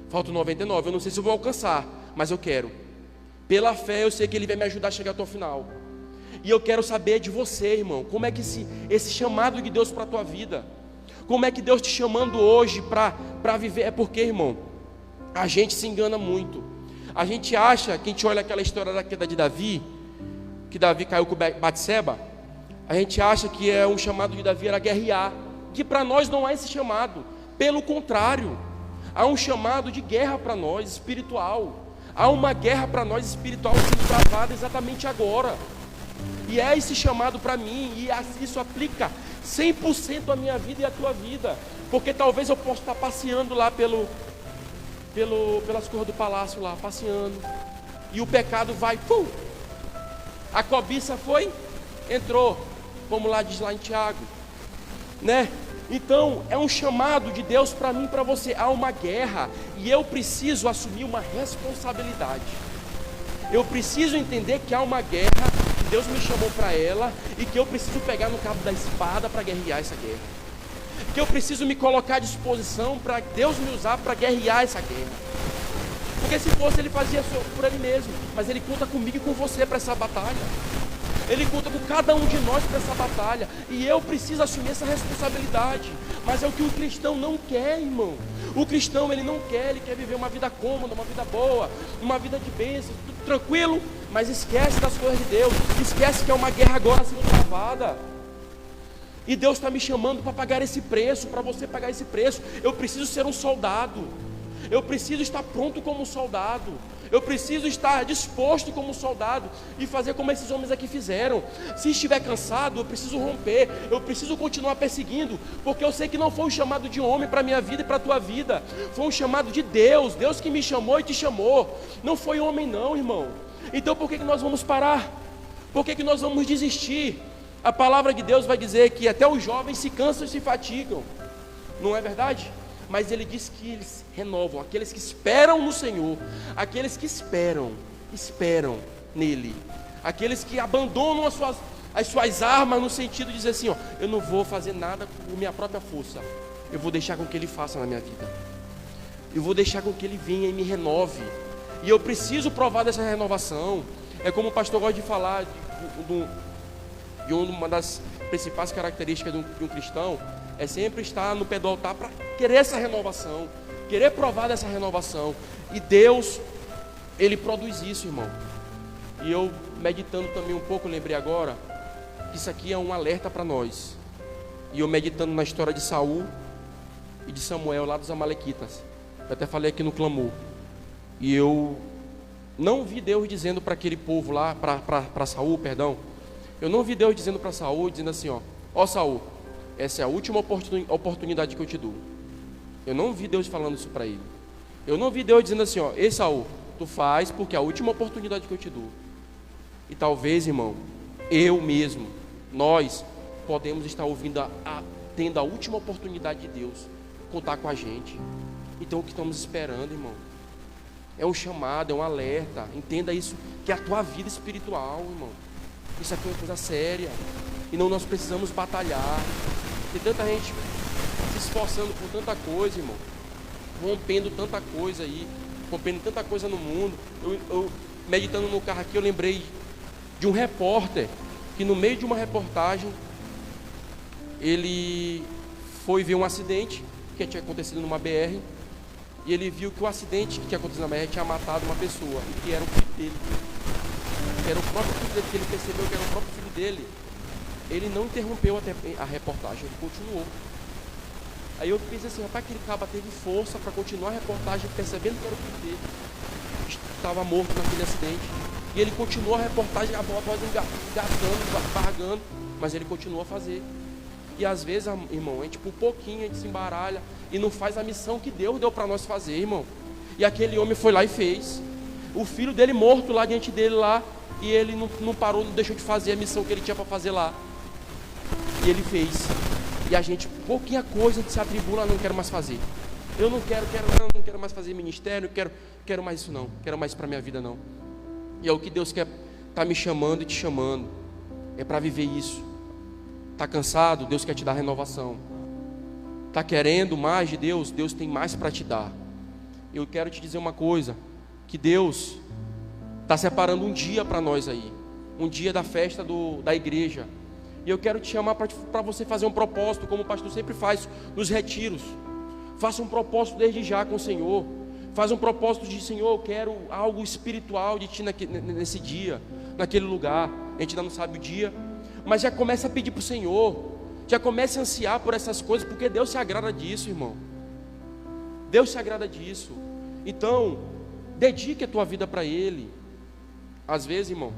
Speaker 1: falta 99, eu não sei se eu vou alcançar, mas eu quero, pela fé eu sei que Ele vai me ajudar a chegar até o final. E eu quero saber de você, irmão, como é que esse chamado de Deus para a tua vida, como é que Deus te chamando hoje para viver? É porque, irmão, a gente se engana muito. A gente acha, que a gente olha aquela história da queda de Davi, que Davi caiu com Batseba, a gente acha que é um chamado de Davi era guerrear, que para nós não há esse chamado. Pelo contrário, há um chamado de guerra para nós, espiritual. Há uma guerra para nós espiritual sendo travada exatamente agora. E é esse chamado para mim, e isso aplica 100% a minha vida e a tua vida. Porque talvez eu possa estar passeando lá pelas coisas do palácio lá, passeando, e o pecado vai, pum, a cobiça foi, entrou, como lá diz lá em Tiago, né? Então é um chamado de Deus para mim e para você. Há uma guerra, e eu preciso assumir uma responsabilidade. Eu preciso entender que há uma guerra, que Deus me chamou para ela, e que eu preciso pegar no cabo da espada para guerrear essa guerra, que eu preciso me colocar à disposição para Deus me usar para guerrear essa guerra. Porque se fosse, Ele fazia por Ele mesmo, mas Ele conta comigo e com você para essa batalha. Ele conta com cada um de nós para essa batalha, e eu preciso assumir essa responsabilidade. Mas é o que o cristão não quer, irmão. O cristão, ele não quer, ele quer viver uma vida cômoda, uma vida boa, uma vida de bênçãos, tudo tranquilo, mas esquece das coisas de Deus, esquece que é uma guerra agora sendo travada. E Deus está me chamando para pagar esse preço, para você pagar esse preço. Eu preciso ser um soldado, eu preciso estar pronto como um soldado, eu preciso estar disposto como um soldado e fazer como esses homens aqui fizeram. Se estiver cansado, eu preciso romper, eu preciso continuar perseguindo, porque eu sei que não foi um chamado de homem para a minha vida e para a tua vida, foi um chamado de Deus, Deus que me chamou e te chamou, não foi homem não, irmão. Então por que nós vamos parar? Por que nós vamos desistir? A palavra de Deus vai dizer que até os jovens se cansam e se fatigam, não é verdade? Mas Ele diz que eles renovam, aqueles que esperam no Senhor, aqueles que esperam nele, aqueles que abandonam as suas armas, no sentido de dizer assim, ó, eu não vou fazer nada com minha própria força, eu vou deixar com que Ele faça na minha vida, eu vou deixar com que Ele venha e me renove, e eu preciso provar dessa renovação. É como o pastor gosta de falar E uma das principais características de um cristão é sempre estar no pé do altar para querer essa renovação, querer provar dessa renovação. E Deus, Ele produz isso, irmão. E eu, meditando também um pouco, lembrei agora que isso aqui é um alerta para nós. E eu meditando na história de Saul e de Samuel, lá dos Amalequitas. Eu até falei aqui no clamor. E eu não vi Deus dizendo para aquele povo lá, para Saul, perdão. Eu não vi Deus dizendo para Saul, dizendo assim, ó Saul, essa é a última oportunidade que eu te dou. Eu não vi Deus falando isso para ele. Eu não vi Deus dizendo assim, ei Saul, tu faz porque é a última oportunidade que eu te dou. E talvez, irmão, eu mesmo, nós podemos estar ouvindo, tendo a última oportunidade de Deus contar com a gente. Então o que estamos esperando, irmão? É um chamado, é um alerta. Entenda isso, que é a tua vida espiritual, irmão. Isso aqui é uma coisa séria. E não nós precisamos batalhar. Tem tanta gente se esforçando por tanta coisa, irmão. Rompendo tanta coisa aí. Rompendo tanta coisa no mundo. Eu meditando no carro aqui, eu lembrei de um repórter que no meio de uma reportagem ele foi ver um acidente que tinha acontecido numa BR. E ele viu que o acidente que tinha acontecido na BR tinha matado uma pessoa. E que era o filho dele. Que era o próprio filho dele, que ele percebeu que era o próprio filho dele. Ele não interrompeu até a reportagem, ele continuou. Aí eu pensei assim, rapaz, aquele cara teve força para continuar a reportagem, percebendo que era o filho dele. Estava morto naquele acidente. E ele continuou a reportagem, a voz engatando, barragando, mas ele continuou a fazer. E às vezes, irmão, a gente por pouquinho a gente se embaralha e não faz a missão que Deus deu para nós fazer, irmão. E aquele homem foi lá e fez. O filho dele morto lá diante dele lá, e ele não parou, não deixou de fazer a missão que ele tinha para fazer lá. E ele fez. E a gente, pouquinha coisa, a gente se atribula, não quero mais fazer. Eu não quero mais fazer ministério, quero mais isso não, quero mais para minha vida não. E é o que Deus quer, tá me chamando e te chamando, é para viver isso. Tá cansado? Deus quer te dar renovação. Tá querendo mais de Deus? Deus tem mais para te dar. Eu quero te dizer uma coisa, que Deus está separando um dia para nós aí, um dia da festa da igreja. E eu quero te chamar para você fazer um propósito, como o pastor sempre faz nos retiros. Faça um propósito desde já com o Senhor. Faz um propósito de, Senhor, eu quero algo espiritual de ti nesse dia, naquele lugar. A gente ainda não sabe o dia, mas já começa a pedir para o Senhor. Já começa a ansiar por essas coisas, porque Deus se agrada disso, irmão. Deus se agrada disso. Então, dedique a tua vida para Ele. Às vezes, irmão,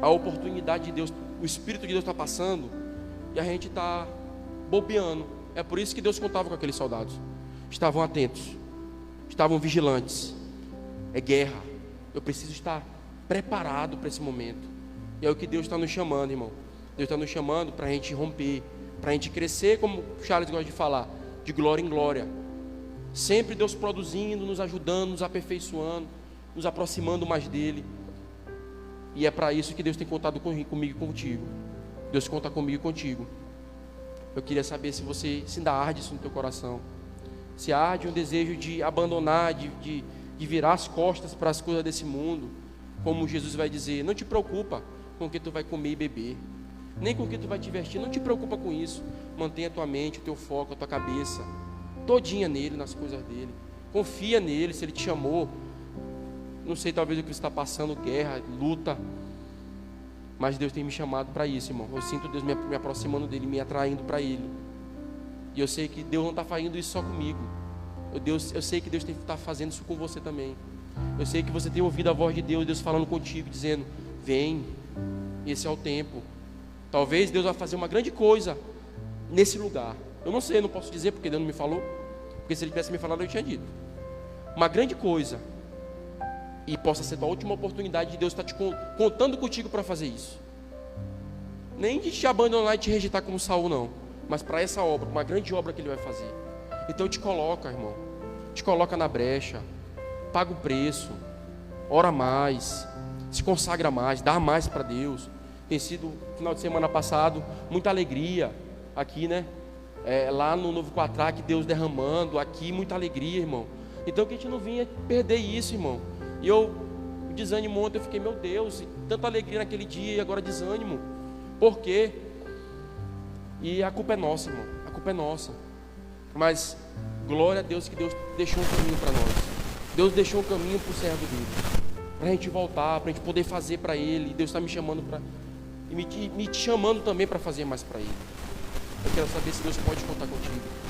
Speaker 1: a oportunidade de Deus, o Espírito de Deus está passando e a gente está bobeando. É por isso que Deus contava com aqueles soldados. Estavam atentos, estavam vigilantes. É guerra. Eu preciso estar preparado para esse momento. E é o que Deus está nos chamando, irmão. Deus está nos chamando para a gente romper, para a gente crescer, como o Charles gosta de falar, de glória em glória. Sempre Deus produzindo, nos ajudando, nos aperfeiçoando, nos aproximando mais dEle. E é para isso que Deus tem contado comigo e contigo. Deus conta comigo e contigo. Eu queria saber se ainda arde isso no teu coração. Se arde um desejo de abandonar, de virar as costas para as coisas desse mundo. Como Jesus vai dizer, não te preocupa com o que tu vai comer e beber, nem com o que tu vai te vestir, não te preocupa com isso. Mantenha a tua mente, o teu foco, a tua cabeça todinha nele, nas coisas dele. Confia nele, se ele te chamou. Não sei, talvez o que você está passando, guerra, luta, mas Deus tem me chamado para isso, irmão. Eu sinto Deus me aproximando dele, me atraindo para Ele. E eu sei que Deus não está fazendo isso só comigo. Eu sei que Deus está fazendo isso com você também. Eu sei que você tem ouvido a voz de Deus, Deus falando contigo, dizendo, vem, esse é o tempo. Talvez Deus vai fazer uma grande coisa nesse lugar. Eu não sei, eu não posso dizer porque Deus não me falou. Porque se Ele tivesse me falado, eu tinha dito. Uma grande coisa. E possa ser a última oportunidade de Deus estar te contando contigo para fazer isso. Nem de te abandonar e te rejeitar como Saul, não. Mas para essa obra, uma grande obra que Ele vai fazer. Então te coloca, irmão. Te coloca na brecha. Paga o preço. Ora mais. Se consagra mais. Dá mais para Deus. Tem sido, final de semana passado, muita alegria aqui, né? Lá no Novo Quatraque, Deus derramando. Aqui, muita alegria, irmão. Então que a gente não vinha perder isso, irmão. E o desânimo ontem, eu fiquei, meu Deus, tanta alegria naquele dia e agora desânimo. Por quê? E a culpa é nossa, irmão. A culpa é nossa. Mas glória a Deus que Deus deixou um caminho para nós. Deus deixou um caminho para o servo dele, para a gente voltar, para a gente poder fazer para Ele. Deus está me chamando para, e me te chamando também para fazer mais para Ele. Eu quero saber se Deus pode contar contigo.